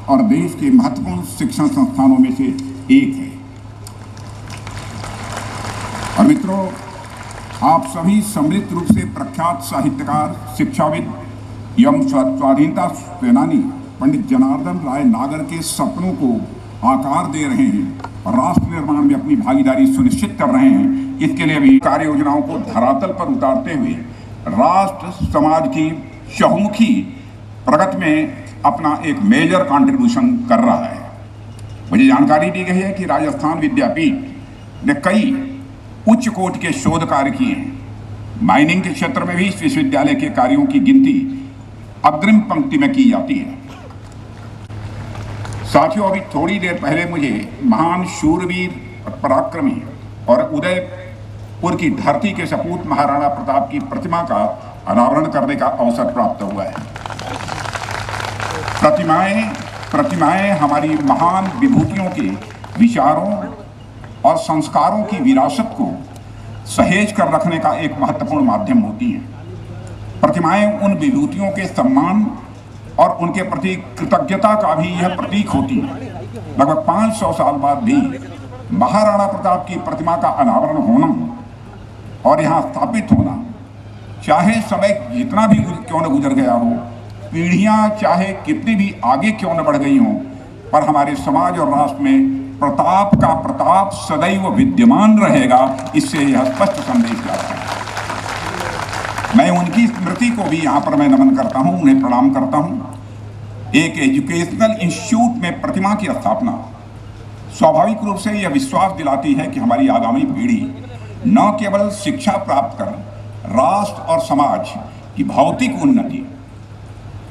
और देश के महत्वपूर्ण शिक्षण संस्थानों में से एक है। और मित्रों, आप सभी सम्मिलित रूप से प्रख्यात साहित्यकार, शिक्षाविद एवं स्वाधीनता सेनानी पंडित जनार्दन राय नागर के सपनों को आकार दे रहे हैं और राष्ट्र निर्माण में अपनी भागीदारी सुनिश्चित कर रहे हैं। इसके लिए भी कार्य योजनाओं को धरातल पर उतारते हुए राष्ट्र समाज की चहुमुखी प्रगति में अपना एक मेजर कंट्रीब्यूशन कर रहा है। मुझे जानकारी दी गई है कि राजस्थान विद्यापीठ ने कई उच्च कोटि के शोध कार्य किए हैं। माइनिंग के क्षेत्र में भी इस विश्वविद्यालय के कार्यों की गिनती अग्रिम पंक्ति में की जाती है। साथियों, अभी थोड़ी देर पहले मुझे महान शूरवीर, पराक्रमी और उदयपुर की धरती के सपूत महाराणा प्रताप की प्रतिमा का अनावरण करने का अवसर प्राप्त हुआ है। प्रतिमाएं हमारी महान विभूतियों के विचारों और संस्कारों की विरासत को सहेज कर रखने का एक महत्वपूर्ण माध्यम होती हैं। प्रतिमाएं उन विभूतियों के सम्मान और उनके प्रति कृतज्ञता का भी यह प्रतीक होती है। लगभग 500 साल बाद भी महाराणा प्रताप की प्रतिमा का अनावरण होना और यहाँ स्थापित होना चाहे समय जितना भी क्यों न गुजर गया हो, पीढ़ियां चाहे कितनी भी आगे क्यों न बढ़ गई हों, पर हमारे समाज और राष्ट्र में प्रताप का प्रताप सदैव विद्यमान रहेगा। इससे यह स्पष्ट संदेश जाता है। मैं उनकी स्मृति को भी यहाँ पर मैं नमन करता हूँ, उन्हें प्रणाम करता हूँ। एक एजुकेशनल इंस्टीट्यूट में प्रतिमा की स्थापना स्वाभाविक रूप से यह विश्वास दिलाती है कि हमारी आगामी पीढ़ी न केवल शिक्षा प्राप्त कर राष्ट्र और समाज की भौतिक उन्नति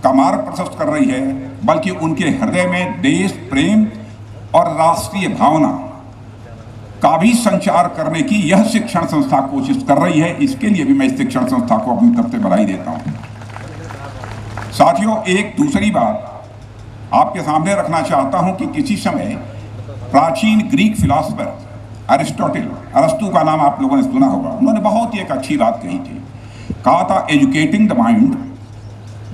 का मार्ग प्रशस्त कर रही है, बल्कि उनके हृदय में देश प्रेम और राष्ट्रीय भावना का भी संचार करने की यह शिक्षण संस्था कोशिश कर रही है। इसके लिए भी मैं इस शिक्षण संस्था को अपनी तरफ से बधाई देता हूँ। साथियों, एक दूसरी बात आपके सामने रखना चाहता हूँ कि किसी समय प्राचीन ग्रीक फिलॉसफर अरिस्टोटल, अरस्तु का नाम आप लोगों ने सुना होगा, उन्होंने बहुत ही एक अच्छी बात कही थी। कहा था, educating the mind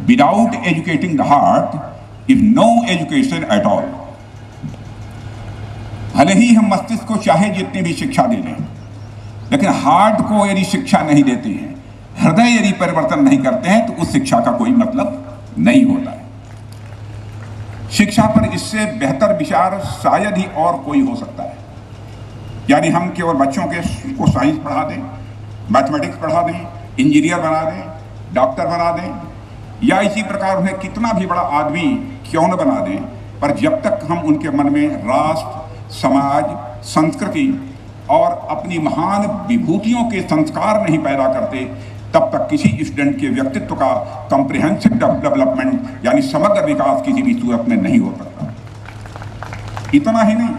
without educating the heart is no education at all. भले ही हम मस्तिष्क को चाहे जितनी भी शिक्षा दे दें, लेकिन हार्ट को यदि शिक्षा नहीं देते हैं, हृदय यदि परिवर्तन नहीं करते हैं, तो उस शिक्षा का कोई मतलब नहीं होता है। शिक्षा पर इससे बेहतर विचार शायद ही और कोई हो सकता है। यानी हम केवल बच्चों को साइंस पढ़ा दें, मैथमेटिक्स पढ़ा दें, इंजीनियर बना दें, डॉक्टर बना दें, या इसी प्रकार उन्हें कितना भी बड़ा आदमी क्यों न बना दें, पर जब तक हम उनके मन में राष्ट्र, समाज, संस्कृति और अपनी महान विभूतियों के संस्कार नहीं पैदा करते, तब तक किसी स्टूडेंट के व्यक्तित्व का कॉम्प्रिहेंसिव डेवलपमेंट यानी समग्र विकास किसी भी सूरत में नहीं हो सकता। इतना ही नहीं,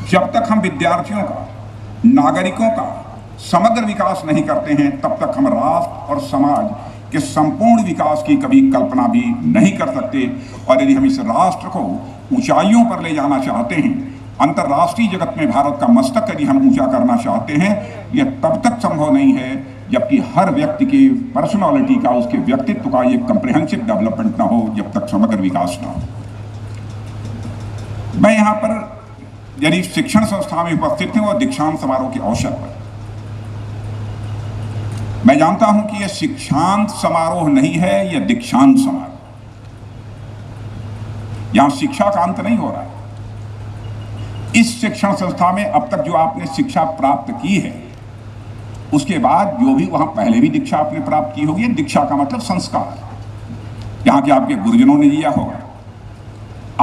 जब तक हम विद्यार्थियों का, नागरिकों का समग्र विकास नहीं करते हैं, तब तक हम राष्ट्र और समाज के संपूर्ण विकास की कभी कल्पना भी नहीं कर सकते। और यदि हम इस राष्ट्र को ऊंचाइयों पर ले जाना चाहते हैं, अंतर्राष्ट्रीय जगत में भारत का मस्तक यदि हम ऊंचा करना चाहते हैं, यह तब तक संभव नहीं है जबकि हर व्यक्ति की पर्सनालिटी का, उसके व्यक्तित्व का एक कॉम्प्रिहेंसिव डेवलपमेंट ना हो, जब तक समग्र विकास ना हो। मैं यहाँ पर यदि शिक्षण संस्था में उपस्थित हैं और दीक्षांत समारोह के अवसर पर, मैं जानता हूं कि यह शिक्षांत समारोह नहीं है, यह दीक्षांत समारोह। यहां शिक्षा का अंत नहीं हो रहा है। इस शिक्षण संस्था में अब तक जो आपने शिक्षा प्राप्त की है, उसके बाद जो भी वहां पहले भी दीक्षा आपने प्राप्त की होगी, दीक्षा का मतलब संस्कार, यहाँ के आपके गुरुजनों ने दिया होगा।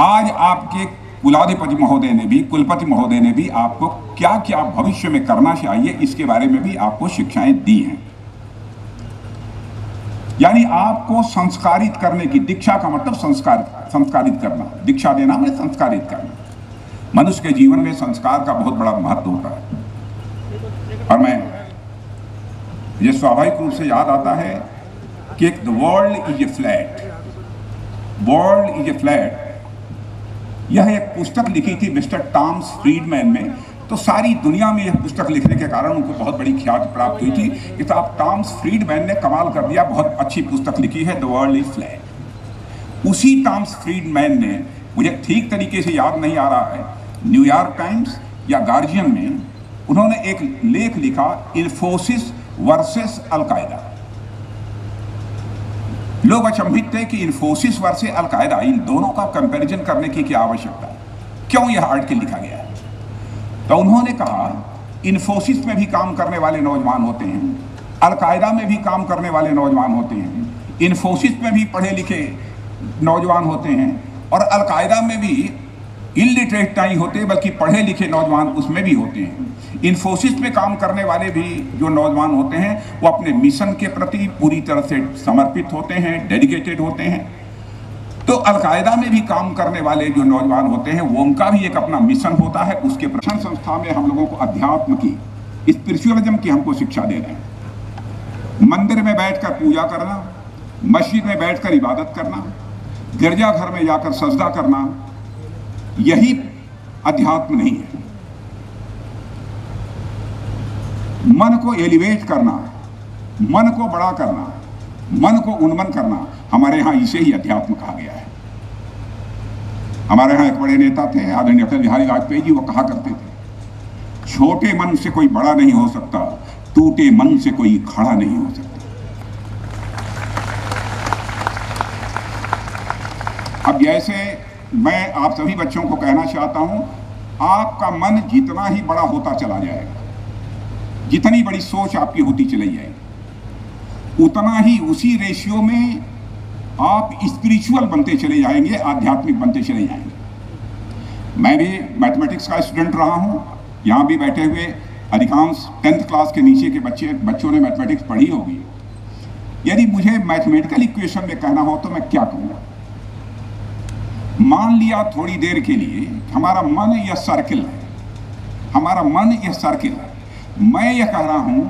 आज आपके कुलाधिपति महोदय ने भी, कुलपति महोदय ने भी आपको क्या क्या भविष्य में करना चाहिए, इसके बारे में भी आपको शिक्षाएं दी हैं। यानी आपको संस्कारित करने की, दीक्षा का मतलब संस्कारित करना, दीक्षा देना मतलब संस्कारित करना। मनुष्य के जीवन में संस्कार का बहुत बड़ा महत्व होता है। और मुझे स्वाभाविक रूप से याद आता है कि the world is a flat, world is a flat, यह एक पुस्तक लिखी थी मिस्टर टॉमस फ्रीडमैन ने। तो सारी दुनिया में यह पुस्तक लिखने के कारण उनको बहुत बड़ी ख्याति प्राप्त हुई थी कि साहब टॉमस फ्रीडमैन ने कमाल कर दिया, बहुत अच्छी पुस्तक लिखी है, द वर्ल्ड इज फ्लैट। उसी टॉमस फ्रीडमैन ने, मुझे ठीक तरीके से याद नहीं आ रहा है, न्यूयॉर्क टाइम्स या गार्जियन में उन्होंने एक लेख लिखा, इन्फोसिस वर्सेस अलकायदा। लोग अचंभित थे कि इन्फोसिस वर्सेस अलकायदा, इन दोनों का कंपैरिजन करने की क्या आवश्यकता है, क्यों यह आर्टिकल लिखा गया है। तो उन्होंने कहा, इन्फोसिस में भी काम करने वाले नौजवान होते हैं, अलकायदा में भी काम करने वाले नौजवान होते हैं, इन्फोसिस में भी पढ़े लिखे नौजवान होते हैं, और अलकायदा में भी इलिटरेट नहीं होते बल्कि पढ़े लिखे नौजवान उसमें भी होते हैं। इन्फोसिस में काम करने वाले भी जो नौजवान होते हैं, वो अपने मिशन के प्रति पूरी तरह से समर्पित होते हैं, डेडिकेटेड होते हैं। तो अलकायदा में भी काम करने वाले जो नौजवान होते हैं, वो उनका भी एक अपना मिशन होता है। उसके प्रशिक्षण संस्था में हम लोगों को अध्यात्म की, स्पिरिचुअलिज्म की हमको शिक्षा दे रहे हैं। मंदिर में बैठकर पूजा करना, मस्जिद में बैठकर इबादत करना, गिरजाघर में जाकर सजदा करना, यही अध्यात्म नहीं है। मन को एलिवेट करना, मन को बड़ा करना, मन को उन्मन करना, हमारे यहाँ इसे ही अध्यात्म कहा गया है। हमारे यहाँ एक बड़े नेता थे, आदरणीय अटल बिहारी वाजपेयी जी, वो कहा करते थे, छोटे मन से कोई बड़ा नहीं हो सकता, टूटे मन से कोई खड़ा नहीं हो सकता। अब जैसे मैं आप सभी बच्चों को कहना चाहता हूं, आपका मन जितना ही बड़ा होता चला जाएगा, जितनी बड़ी सोच आपकी होती चली जाएगी, उतना ही उसी रेशियो में आप स्पिरिचुअल बनते चले जाएंगे, आध्यात्मिक बनते चले जाएंगे। मैं भी मैथमेटिक्स का स्टूडेंट रहा हूं। यहाँ भी बैठे हुए अधिकांश 10th क्लास के नीचे के बच्चों ने मैथमेटिक्स पढ़ी होगी। यदि मुझे मैथमेटिकल इक्वेशन में कहना हो तो मैं क्या कहूँगा? मान लिया थोड़ी देर के लिए हमारा मन यह सर्किल है, हमारा मन यह सर्किल है। मैं यह कह रहा हूं,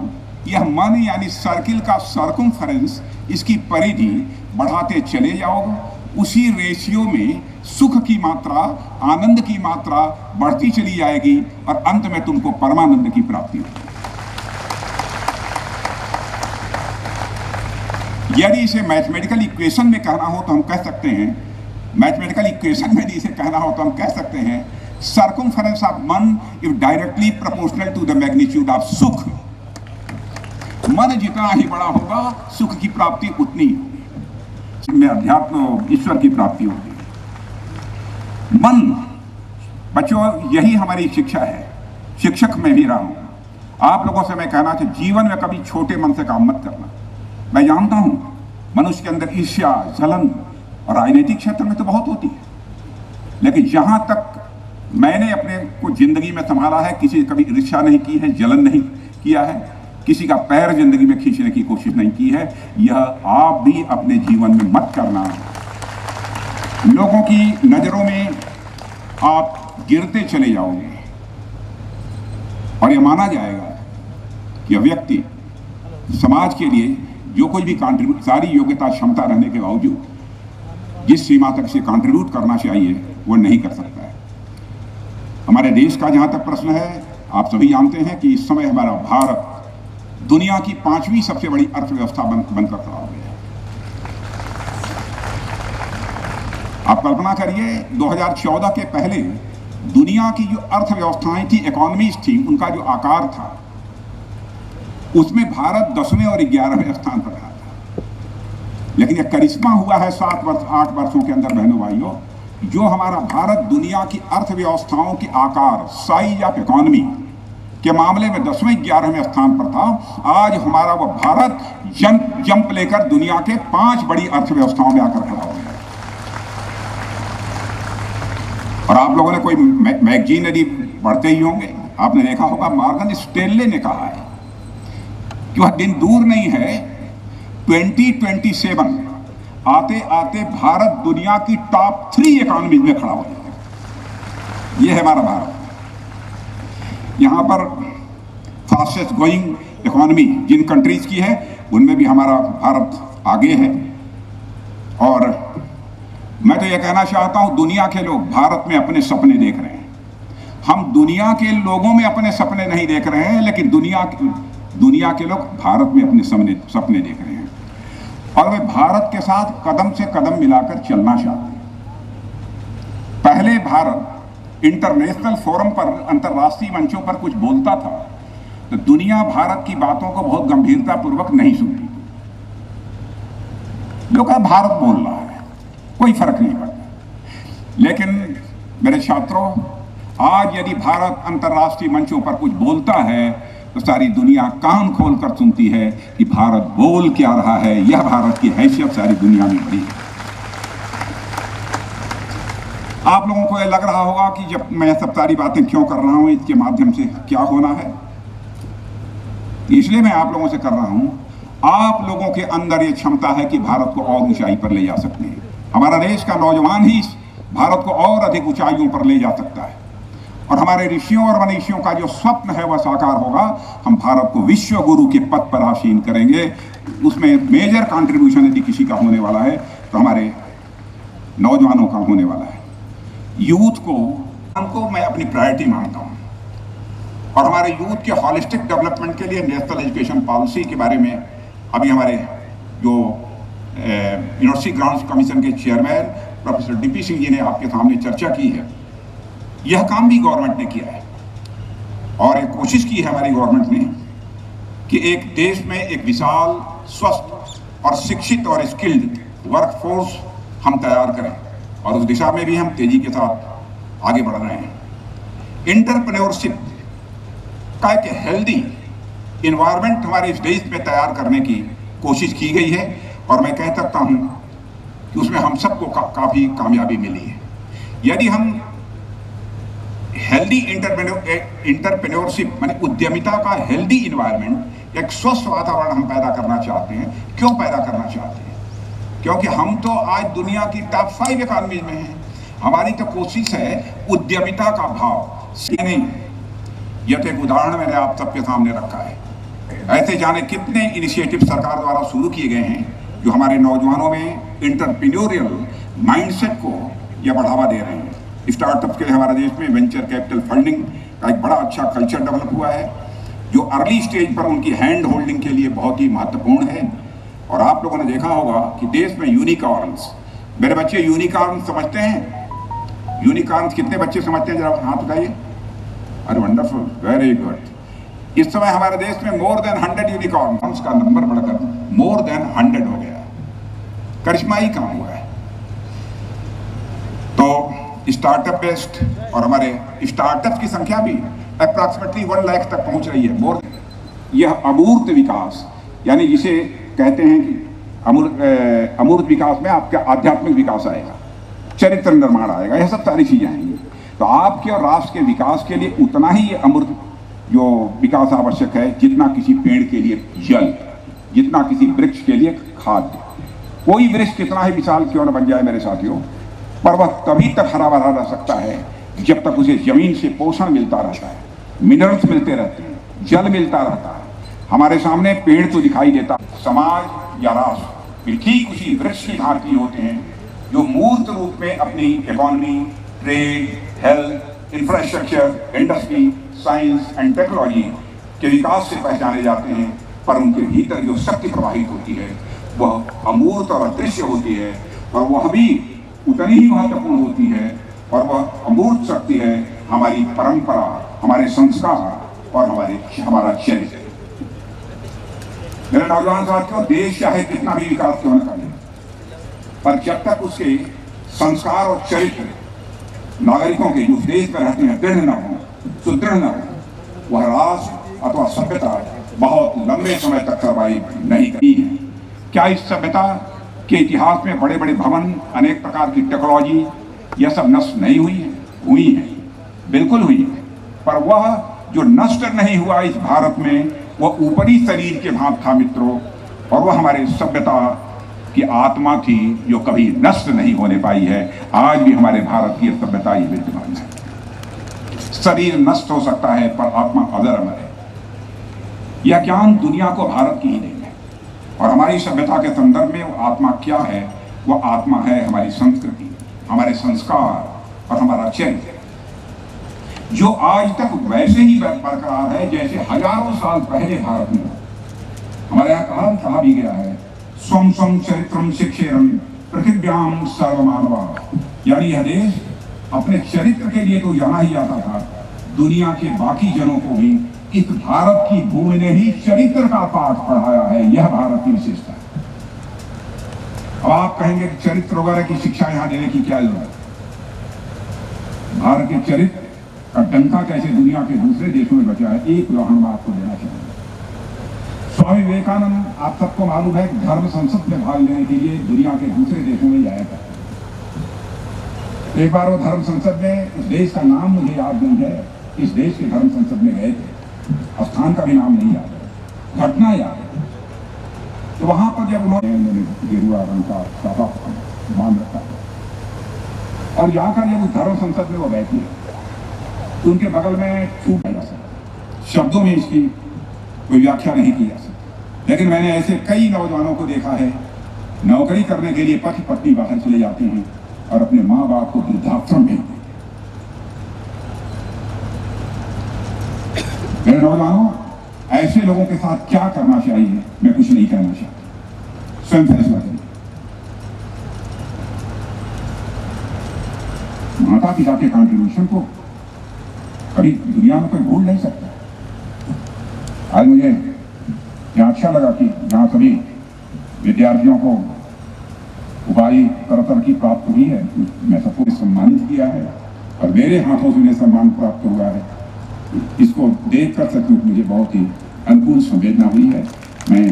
यह मन यानी सर्किल का सर्कमफरेंस, इसकी परिधि बढ़ाते चले जाओगे, उसी रेशियो में सुख की मात्रा, आनंद की मात्रा बढ़ती चली जाएगी और अंत में तुमको परमानंद की प्राप्ति होगी। यदि इसे मैथमेटिकल इक्वेशन में कहना हो तो हम कह सकते हैं, मैथमेटिकल इक्वेशन में इसे कहना हो तो हम कह सकते हैं, सर्कमफरेंस ऑफ मन is directly proportional to the magnitude of सुख। मन जितना ही बड़ा होगा, सुख की प्राप्ति उतनी होगी, में अध्यात्म ईश्वर की प्राप्ति होगी। मन, बच्चों, यही हमारी शिक्षा है। शिक्षक मैं भी रहा हूं। आप लोगों से मैं कहना चाहिए, जीवन में कभी छोटे मन से काम मत करना। मैं जानता हूं मनुष्य के अंदर ईर्ष्या, जलन और राजनीतिक क्षेत्र में तो बहुत होती है, लेकिन जहां तक मैंने अपने को जिंदगी में संभाला है, किसी कभी ईर्ष्या नहीं की है, जलन नहीं किया है, किसी का पैर जिंदगी में खींचने की कोशिश नहीं की है। यह आप भी अपने जीवन में मत करना। लोगों की नजरों में आप गिरते चले जाओगे और यह माना जाएगा कि यह व्यक्ति समाज के लिए जो कोई भी कंट्रीब्यूट, सारी योग्यता क्षमता रहने के बावजूद जिस सीमा तक से कंट्रीब्यूट करना चाहिए वो नहीं कर सकता है। हमारे देश का जहां तक प्रश्न है, आप सभी जानते हैं कि इस समय हमारा भारत दुनिया की 5वीं सबसे बड़ी अर्थव्यवस्था बनकर खड़ा हो गया है। आप कल्पना करिए, 2014 के पहले दुनिया की जो अर्थव्यवस्थाएं थी, इकोनॉमीज थी, उनका जो आकार था, उसमें भारत 10वें और 11वें स्थान पर रहा था। लेकिन यह करिश्मा हुआ है 8 वर्षों के अंदर, बहनों भाइयों, जो हमारा भारत दुनिया की अर्थव्यवस्थाओं के आकार, साइज ऑफ इकोनॉमी के मामले में 10वें 11वें स्थान पर था। आज हमारा वह भारत जंप लेकर दुनिया के 5 बड़ी अर्थव्यवस्थाओं में आकर खड़ा हो गया। और आप लोगों ने कोई मैगजीन यदि पढ़ते ही होंगे, आपने देखा होगा, मॉर्गन स्टैनले ने कहा है कि वह दिन दूर नहीं है, 2027 आते आते भारत दुनिया की टॉप 3 इकोनॉमीज में खड़ा हो जाएगा। यह है हमारा भारत। यहाँ पर फास्टेस्ट ग्रोइंग इकोनॉमी जिन कंट्रीज की है, उनमें भी हमारा भारत आगे है। और मैं तो यह कहना चाहता हूँ, दुनिया के लोग भारत में अपने सपने देख रहे हैं। हम दुनिया के लोगों में अपने सपने नहीं देख रहे हैं, लेकिन दुनिया के लोग भारत में अपने सपने देख रहे हैं और वे भारत के साथ कदम से कदम मिलाकर चलना चाहते हैं। पहले भारत इंटरनेशनल फोरम पर, अंतर्राष्ट्रीय मंचों पर कुछ बोलता था तो दुनिया भारत की बातों को बहुत गंभीरता पूर्वक नहीं सुनती। लोग अब भारत बोल रहा है, कोई फर्क नहीं पड़ता। लेकिन मेरे छात्रों, आज यदि भारत अंतर्राष्ट्रीय मंचों पर कुछ बोलता है तो सारी दुनिया कान खोलकर सुनती है कि भारत बोल क्या रहा है। यह भारत की हैसियत सारी दुनिया में बड़ी है। आप लोगों को यह लग रहा होगा कि जब मैं सब सारी बातें क्यों कर रहा हूं, इसके माध्यम से क्या होना है। इसलिए मैं आप लोगों से कर रहा हूं, आप लोगों के अंदर यह क्षमता है कि भारत को और ऊंचाई पर ले जा सकते हैं। हमारा देश का नौजवान ही भारत को और अधिक ऊंचाइयों पर ले जा सकता है और हमारे ऋषियों और मनीषियों का जो स्वप्न है वह साकार होगा। हम भारत को विश्व गुरु के पद पर आसीन करेंगे। उसमें मेजर कंट्रीब्यूशन यदि किसी का होने वाला है तो हमारे नौजवानों का होने वाला है। यूथ को मैं अपनी प्रायोरिटी मानता हूँ और हमारे यूथ के हॉलिस्टिक डेवलपमेंट के लिए नेशनल एजुकेशन पॉलिसी के बारे में अभी हमारे जो यूनिवर्सिटी ग्रांट्स कमीशन के chairman professor DP Singh ji ने आपके सामने चर्चा की है। यह काम भी गवर्नमेंट ने किया है और एक कोशिश की है हमारी गवर्नमेंट ने कि एक देश में एक विशाल, स्वस्थ और शिक्षित और स्किल्ड वर्कफोर्स हम तैयार करें। और उस दिशा में भी हम तेजी के साथ आगे बढ़ रहे हैं। एंटरप्रेन्योरशिप का एक हेल्दी इन्वायरमेंट हमारे इस देश में तैयार करने की कोशिश की गई है और मैं कह सकता हूं कि उसमें हम सबको काफ़ी कामयाबी मिली है। यदि हम हेल्दी एंटरप्रेन्योरशिप माने उद्यमिता का हेल्दी इन्वायरमेंट, एक स्वस्थ वातावरण हम पैदा करना चाहते हैं। क्यों पैदा करना चाहते हैं? क्योंकि हम तो आज दुनिया की टॉप 5 इकॉनमीज में हैं। हमारी तो कोशिश है उद्यमिता का भाव नहीं। यह तो एक उदाहरण मैंने आप सबके सामने रखा है। ऐसे जाने कितने इनिशिएटिव सरकार द्वारा शुरू किए गए हैं जो हमारे नौजवानों में एंटरप्रेन्योरियल माइंडसेट को यह बढ़ावा दे रहे हैं। स्टार्टअप के लिए हमारे देश में वेंचर कैपिटल फंडिंग का एक बड़ा अच्छा कल्चर डेवलप हुआ है जो अर्ली स्टेज पर उनकी हैंड होल्डिंग के लिए बहुत ही महत्वपूर्ण है। और आप लोगों ने देखा होगा कि देश में यूनिकॉर्न्स, मेरे बच्चे यूनिकॉर्न समझते हैं? यूनिकॉर्न्स कितने बच्चे समझते हैं, जरा हाथ उठाइए। अरे वंडरफुल, वेरी गुड। इस समय हमारे देश में मोर देन 100 यूनिकॉर्न्स का नंबर बढ़कर मोर देन 100 हो गया। करिश्माई काम हुआ है। तो स्टार्टअप बेस्ड और हमारे स्टार्टअप की संख्या भी अप्रॉक्सीमेटली 1 लाख तक पहुंच रही है। यह अमूर्त विकास, यानी जिसे कहते हैं कि अमूर्त विकास में आपका आध्यात्मिक विकास आएगा, चरित्र निर्माण आएगा, यह सब सारी चीजें आएंगी। तो आपके और राष्ट्र के विकास के लिए उतना ही ये अमूर्त जो विकास आवश्यक है जितना किसी पेड़ के लिए जल, जितना किसी वृक्ष के लिए खाद्य। कोई वृक्ष कितना ही विशाल क्यों न बन जाए मेरे साथियों, पर वह तभी तक हरा भरा रह सकता है जब तक उसे जमीन से पोषण मिलता रहता है, मिनरल्स मिलते रहते हैं, जल मिलता रहता है। हमारे सामने पेड़ तो दिखाई देता, समाज या राष्ट्र ठीक उसी वृक्ष की भांति होते हैं जो मूर्त रूप में अपनी economy, trade, health, infrastructure, industry, science and technology के विकास से पहचाने जाते हैं, पर उनके भीतर जो शक्ति प्रवाहित होती है वह अमूर्त और अदृश्य होती है और वह भी उतनी ही महत्वपूर्ण होती है। और वह अमूर्त शक्ति है हमारी परंपरा, हमारे संस्कार और हमारा चरित्र। मेरे नौजवान साथियों, देश चाहे कितना भी विकास क्यों न करे, पर जब तक उसके संस्कार और चरित्र नागरिकों के जो देश में रहते हैं दृढ़ न हो, सुदृढ़ न हो, वह राष्ट्र अथवा सभ्यता बहुत लंबे समय तक सर्वाइव नहीं करती है। क्या इस सभ्यता के इतिहास में बड़े बड़े भवन, अनेक प्रकार की टेक्नोलॉजी, यह सब नष्ट नहीं हुई है? हुई है, बिल्कुल हुई है। पर वह जो नष्ट नहीं हुआ इस भारत में, वह ऊपरी शरीर के भांत था मित्रों, और वह हमारे सभ्यता की आत्मा थी जो कभी नष्ट नहीं होने पाई है। आज भी हमारे भारत की सभ्यता ही विद्यमान है। शरीर नष्ट हो सकता है पर आत्मा अजर अमर है। यह ज्ञान दुनिया को भारत की ही देन है। और हमारी सभ्यता के संदर्भ में वो आत्मा क्या है? वह आत्मा है हमारी संस्कृति, हमारे संस्कार और हमारा चरित्र, जो आज तक वैसे ही बरकरार है जैसे हजारों साल पहले भारत में। हमारे यहाँ कहा भी गया है, स्वम स्वम चरित्रम शिक्षेरम पृथिव्याम सर्वमानवा, यानी यह देश अपने चरित्र के लिए तो जाना ही जाता था, दुनिया के बाकी जनों को भी इस भारत की भूमि ने ही चरित्र का पाठ पढ़ाया है। यह भारत की विशेषता है। अब आप कहेंगे चरित्र वगैरह की शिक्षा यहाँ देने की क्या जरूरत है? भारत के चरित्र का डंका कैसे दुनिया के दूसरे देशों में बचा है, एक उदाहरण मैं आपको देना चाहूंगा। स्वामी विवेकानंद, आप सबको मालूम है, धर्म संसद में भाग लेने के लिए दुनिया के दूसरे देशों में जाया करते। एक बार वो धर्म संसद में, उस देश का नाम मुझे याद नहीं है, इस देश के धर्म संसद में गए थे, स्थान का भी नाम नहीं याद है, घटना याद है। तो वहां पर जब उन्होंने गेरुआ रंग का साफा बांध रखा और जाकर जब उस धर्म संसद में वो बैठी तो उनके बगल में छूट जा सकता, शब्दों में इसकी कोई व्याख्या नहीं की जा सकती। लेकिन मैंने ऐसे कई नौजवानों को देखा है, नौकरी करने के लिए पति पत्नी बाहर चले जाते हैं और अपने माँ बाप को वृद्धाश्रम भेज देते। मेरे नौजवानों, ऐसे लोगों के साथ क्या करना चाहिए मैं कुछ नहीं कहना चाहता, स्वयं फैसला करिए। माता पिता के कंट्रीब्यूशन को कभी दुनिया में कोई भूल नहीं सकता। आज मुझे यहाँ अच्छा लगा कि यहाँ सभी विद्यार्थियों को उपाधि तरह तरह की प्राप्त हुई है, मैं सबको सम्मानित किया है और मेरे हाथों से उन्हें सम्मान प्राप्त हुआ है। इसको देख कर सचमुच मुझे बहुत ही अनुकूल संवेदना हुई है। मैं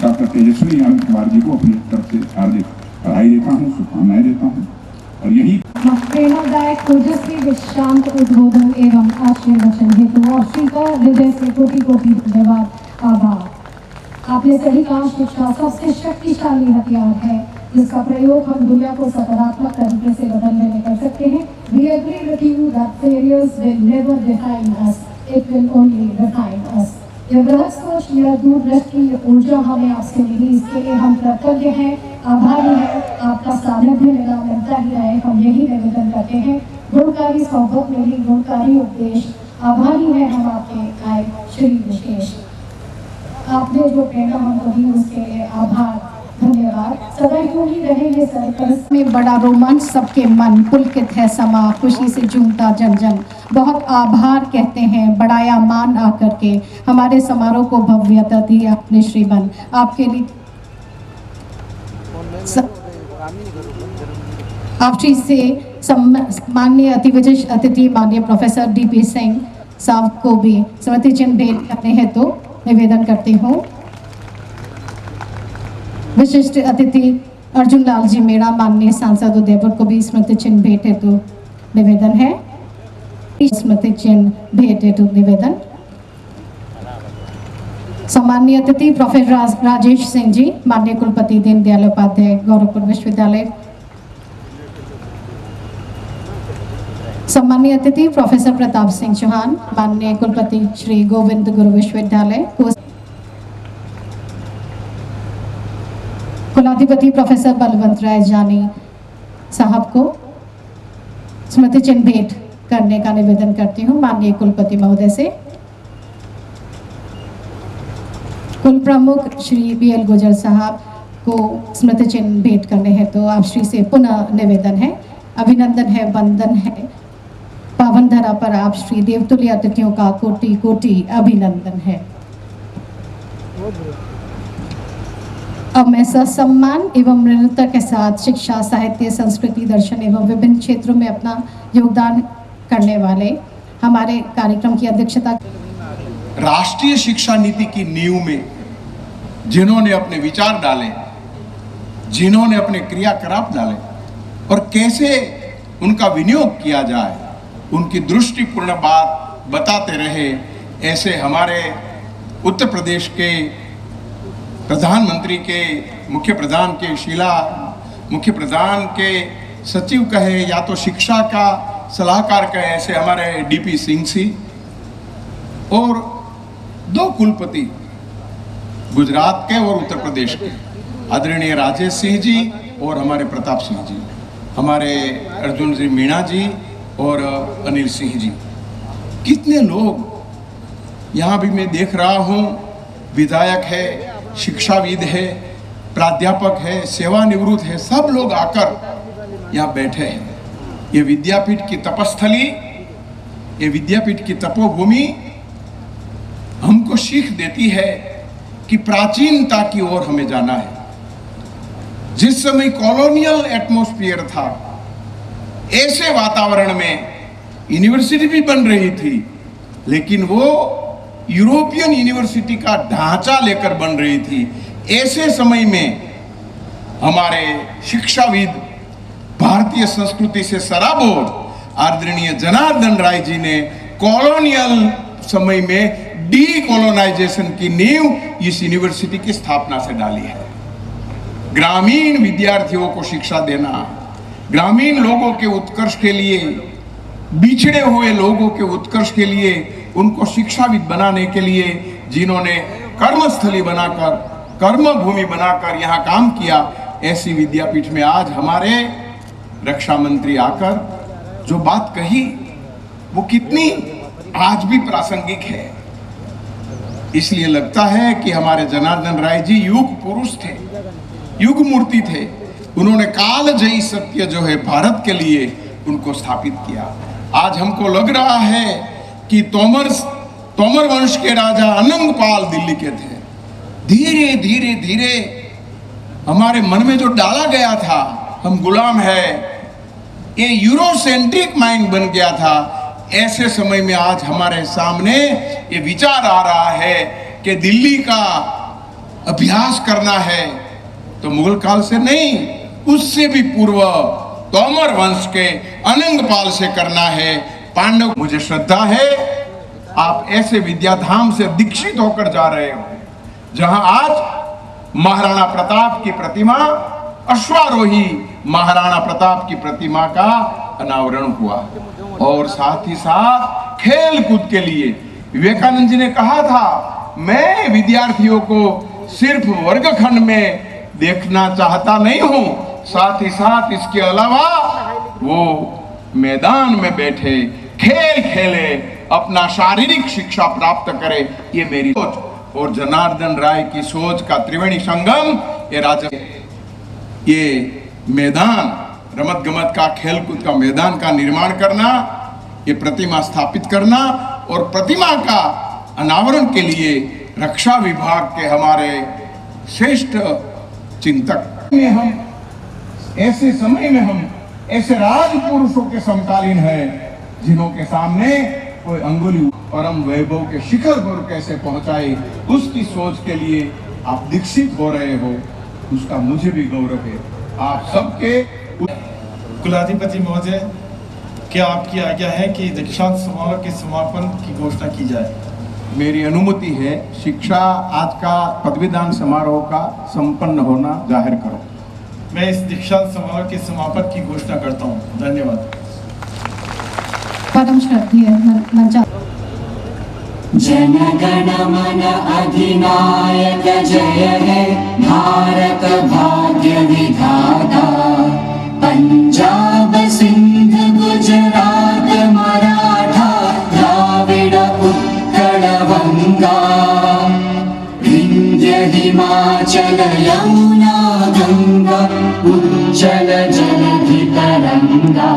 डॉक्टर तेजस्वी अनंत कुमार जी को अपनी तरफ से हार्दिक बधाई देता हूँ, शुभकामनाएं देता हूँ और यही प्रेरणादायक ओजस्वी विश्रांत उद्बोधन एवं आशीर्वचन हेतु और श्री का हृदय से कोटि कोटि धन्यवाद, आभार। आपने सही कहा, शिक्षा सबसे शक्तिशाली हथियार है जिसका प्रयोग हम दुनिया को सकारात्मक तरीके से बदलने में कर सकते हैं। We agree with you that failures will never define us, it will only refine us. यह बृहद सोच, यह दूरदृष्टि, यह ऊर्जा हमें आपसे मिली, इसके लिए हम कृतज्ञ हैं, आभारी हैं। आपका सानिध्य मिलता ही रहे, हम यही निवेदन करते हैं। गुणकारी सोहबत मिली, गुणकारी उपदेश, आभारी हैं हम आपके आए श्री विशेष। आपने जो प्रेरणा हमको दी उसके लिए आभार, धन्यवाद। सदा यूं ही रहे ये सरकस में बड़ा रोमांच, सबके मन पुलकित है समा, खुशी से झूमता जन जन। बहुत आभार कहते हैं, बड़ाया मान आकर के हमारे समारोह को भव्यता दी अपने श्रीमन। आपके लिए आप श्री से माननीय अतिविशिष्ट अतिथि माननीय प्रोफेसर DP सिंह साहब को भी स्मृति चिन्ह भेंट करने हैं तो निवेदन करती हूँ। विशिष्ट अतिथि अर्जुन लाल जी मीणा माननीय सांसद उदयपुर को भी स्मृति चिन्ह भेंट हेतु निवेदन है। स्मृति चिन्ह भेंट हेतु निवेदन। सम्माननीय अतिथि प्रोफेसर राजेश सिंह जी माननीय कुलपति दीनदयाल उपाध्याय गोरखपुर विश्वविद्यालय। सम्माननीय अतिथि प्रोफेसर प्रताप सिंह चौहान माननीय कुलपति श्री गोविंद गुरु विश्वविद्यालय। कुलाधिपति प्रोफेसर बलवंत राय जानी साहब को स्मृति चिन्ह भेंट करने का निवेदन करती हूँ माननीय कुलपति महोदय से। कुल प्रमुख श्री BL गुजर साहब को स्मृति चिन्ह भेंट करने हैं तो आप श्री से पुनः निवेदन है, अभिनंदन है, वंदन है। पावन धरा पर आप श्री देवतुल्य अतिथियों का कोटि कोटि अभिनंदन है। अब मैं सम्मान एवं मृणता के साथ शिक्षा, साहित्य, संस्कृति, दर्शन एवं विभिन्न क्षेत्रों में अपना योगदान करने वाले हमारे कार्यक्रम की अध्यक्षता। राष्ट्रीय शिक्षा नीति की नींव में जिन्होंने अपने विचार डाले, जिन्होंने अपने क्रियाकलाप डाले और कैसे उनका विनियोग किया जाए, उनकी दृष्टिपूर्ण बात बताते रहे, ऐसे हमारे उत्तर प्रदेश के प्रधानमंत्री के, मुख्य प्रधान के मुख्य प्रधान के सचिव कहे या तो शिक्षा का सलाहकार कहे, ऐसे हमारे DP सिंह जी और 2 कुलपति गुजरात के और उत्तर प्रदेश के आदरणीय राजेश सिंह जी और हमारे प्रताप सिंह जी, हमारे अर्जुन जी मीणा जी और अनिल सिंह जी। कितने लोग यहाँ भी मैं देख रहा हूँ, विधायक है, शिक्षाविद है, प्राध्यापक है, सेवानिवृत्त है, सब लोग आकर यहाँ बैठे हैं। ये विद्यापीठ की तपस्थली, ये विद्यापीठ की तपोभूमि हमको सीख देती है कि प्राचीनता की ओर हमें जाना है। जिस समय कॉलोनियल एटमॉस्फेयर था, ऐसे वातावरण में यूनिवर्सिटी भी बन रही थी, लेकिन वो यूरोपियन यूनिवर्सिटी का ढांचा लेकर बन रही थी। ऐसे समय में हमारे शिक्षाविद, भारतीय संस्कृति से सराबोर आदरणीय जनार्दन राय जी ने कॉलोनियल समय में डीकोलोनाइजेशन की नींव इस यूनिवर्सिटी की स्थापना से डाली है। ग्रामीण विद्यार्थियों को शिक्षा देना, ग्रामीण लोगों के उत्कर्ष के लिए, बिछड़े हुए लोगों के उत्कर्ष के लिए, उनको शिक्षाविद बनाने के लिए जिन्होंने कर्मस्थली बनाकर, कर्मभूमि बनाकर यहाँ काम किया, ऐसी विद्यापीठ में आज हमारे रक्षा मंत्री आकर जो बात कही वो कितनी आज भी प्रासंगिक है। इसलिए लगता है कि हमारे जनार्दन राय जी युग पुरुष थे, युग मूर्ति थे। उन्होंने काल जयी सत्य जो है भारत के लिए उनको स्थापित किया। आज हमको लग रहा है कि तोमर वंश के राजा अनंग पाल दिल्ली के थे। धीरे धीरे धीरे हमारे मन में जो डाला गया था हम गुलाम है, ये यूरोसेंट्रिक माइंड बन गया था। ऐसे समय में आज हमारे सामने ये विचार आ रहा है कि दिल्ली का अभ्यास करना है तो मुगल काल से नहीं, उससे भी पूर्व तोमर वंश के अनंगपाल से करना है। पांडव, मुझे श्रद्धा है आप ऐसे विद्याधाम से दीक्षित होकर जा रहे हो जहां आज महाराणा प्रताप की प्रतिमा, अश्वारोही महाराणा प्रताप की प्रतिमा का अनावरण हुआ। और साथ ही साथ खेल कूद के लिए विवेकानंद जी ने कहा था, मैं विद्यार्थियों को सिर्फ वर्गखंड में देखना चाहता नहीं हूं, साथ ही साथ इसके अलावा वो मैदान में बैठे, खेल खेले, अपना शारीरिक शिक्षा प्राप्त करे, ये मेरी सोच। और जनार्दन राय की सोच का त्रिवेणी संगम ये मैदान, रमत गमत का, खेल कूद का मैदान का निर्माण करना, ये प्रतिमा स्थापित करना और प्रतिमा का अनावरण के लिए रक्षा विभाग के हमारे श्रेष्ठ चिंतक में हम ऐसे समय में हम ऐसे राजपुरुषों के समकालीन है जिन्हों के सामने कोई अंगुली परम वैभव के शिखर पर कैसे पहुंचाए, उसकी सोच के लिए आप दीक्षित हो रहे हो, उसका मुझे भी गौरव है। आप सबके कुलाधिपति महोदय, क्या आपकी आज्ञा है कि दीक्षांत समारोह के समापन की घोषणा की जाए? मेरी अनुमति है। शिक्षा आज का पदवीदान समारोह का संपन्न होना जाहिर करो। मैं इस दीक्षांत समारोह के समापन की घोषणा करता हूँ। धन्यवाद। परम श्रद्धेय मंचा। जन गण मन अधिनायक जय हे भारत भाग्य विधाता, पंजाब सिंध गुजरात मराठा द्राविड़ उत्कल बंगा, विंध्य हिमाचल यमुना गंगा उज्जल जलधि तरंगा,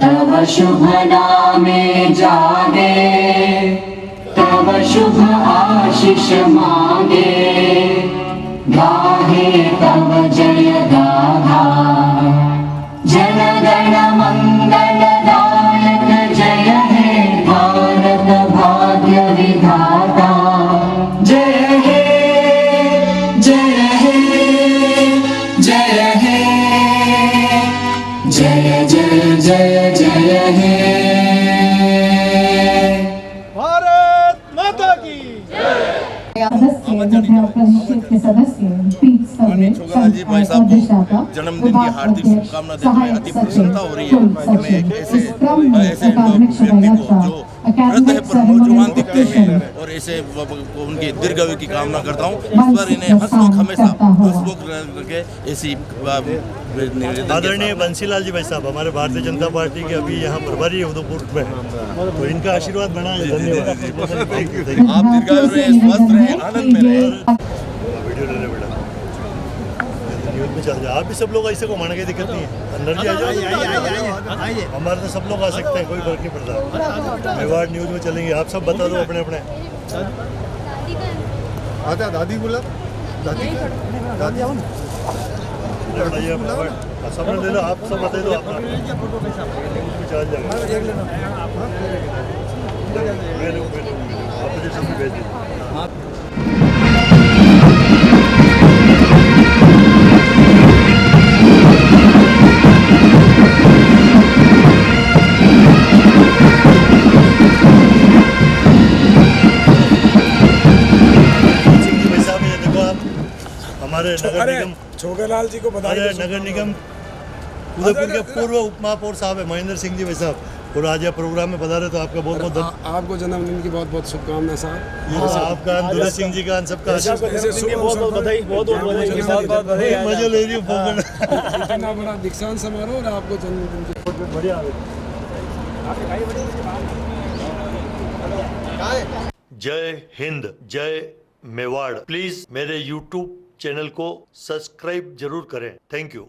तव शुभ नामे जागे, तव शुभ आशीष मांगे, गाहे तव जय गाथा, जन गण मंगल दायक जय हे भारत भाग्य विधाता, जय हे जय हे जय हे, जय जय जय जय हे। भारत माता की जन्मदिन की हार्दिक शुभकामना देते हुए अति प्रसन्नता हो रही है कि मैं एक ऐसे व्यक्ति को जो वृद्ध है पर नौजवान दिखते हैं और ऐसे उनकी दीर्घायु की कामना करता हूँ। इस पर इन्हें हंसमुख, हमेशा हंसमुख करके ऐसी आदरणीय बंसीलाल जी भाई साहब हमारे भारतीय जनता पार्टी के अभी यहाँ प्रभारी उदयपुर में है, तो इनका आशीर्वाद बना है। धन्यवाद। आप दीर्घायु रहे, स्वस्थ रहे, आनंद में रहे। वीडियो ले ले बेटा, न्यूज़ में चल जाए। आप भी सब लोग ऐसे को मानने की दिक्कत नहीं है, अंदर भी आ जाओ। हमारे तो सब लोग आ सकते हैं, कोई फर्क नहीं पड़ता। मेवाड़ न्यूज़ में चलेंगे, आप सब बता दो अपने अपने। आजा दादी बोला, दादी दादी आओ ना, सबने दे दो, आप सब बता दो अपना। चल जाएगा, आप सब भेज दीजिए। हमारे नगर निगम छोगेलाल जी को बताइए। नगर निगम उदयपुर के पूर्व उप महापौर साहब है महेंद्र सिंह जी भाई साहब, और आज यह प्रोग्राम में पधारे तो आपका बहुत बहुत आपको जन्मदिन की बहुत बहुत शुभकामनाएं साहब। ये आपका, दुल्हन सिंह जी का, सबका बहुत बहुत बधाई, बहुत बहुत बधाई। मजा ले रही हूँ। इतना बड़ा दीक्षांत समारोह और आपको जन्मदिन की बहुत बढ़िया। जय हिंद, जय मेवाड़। प्लीज मेरे YouTube चैनल को सब्सक्राइब जरूर करें। Thank you.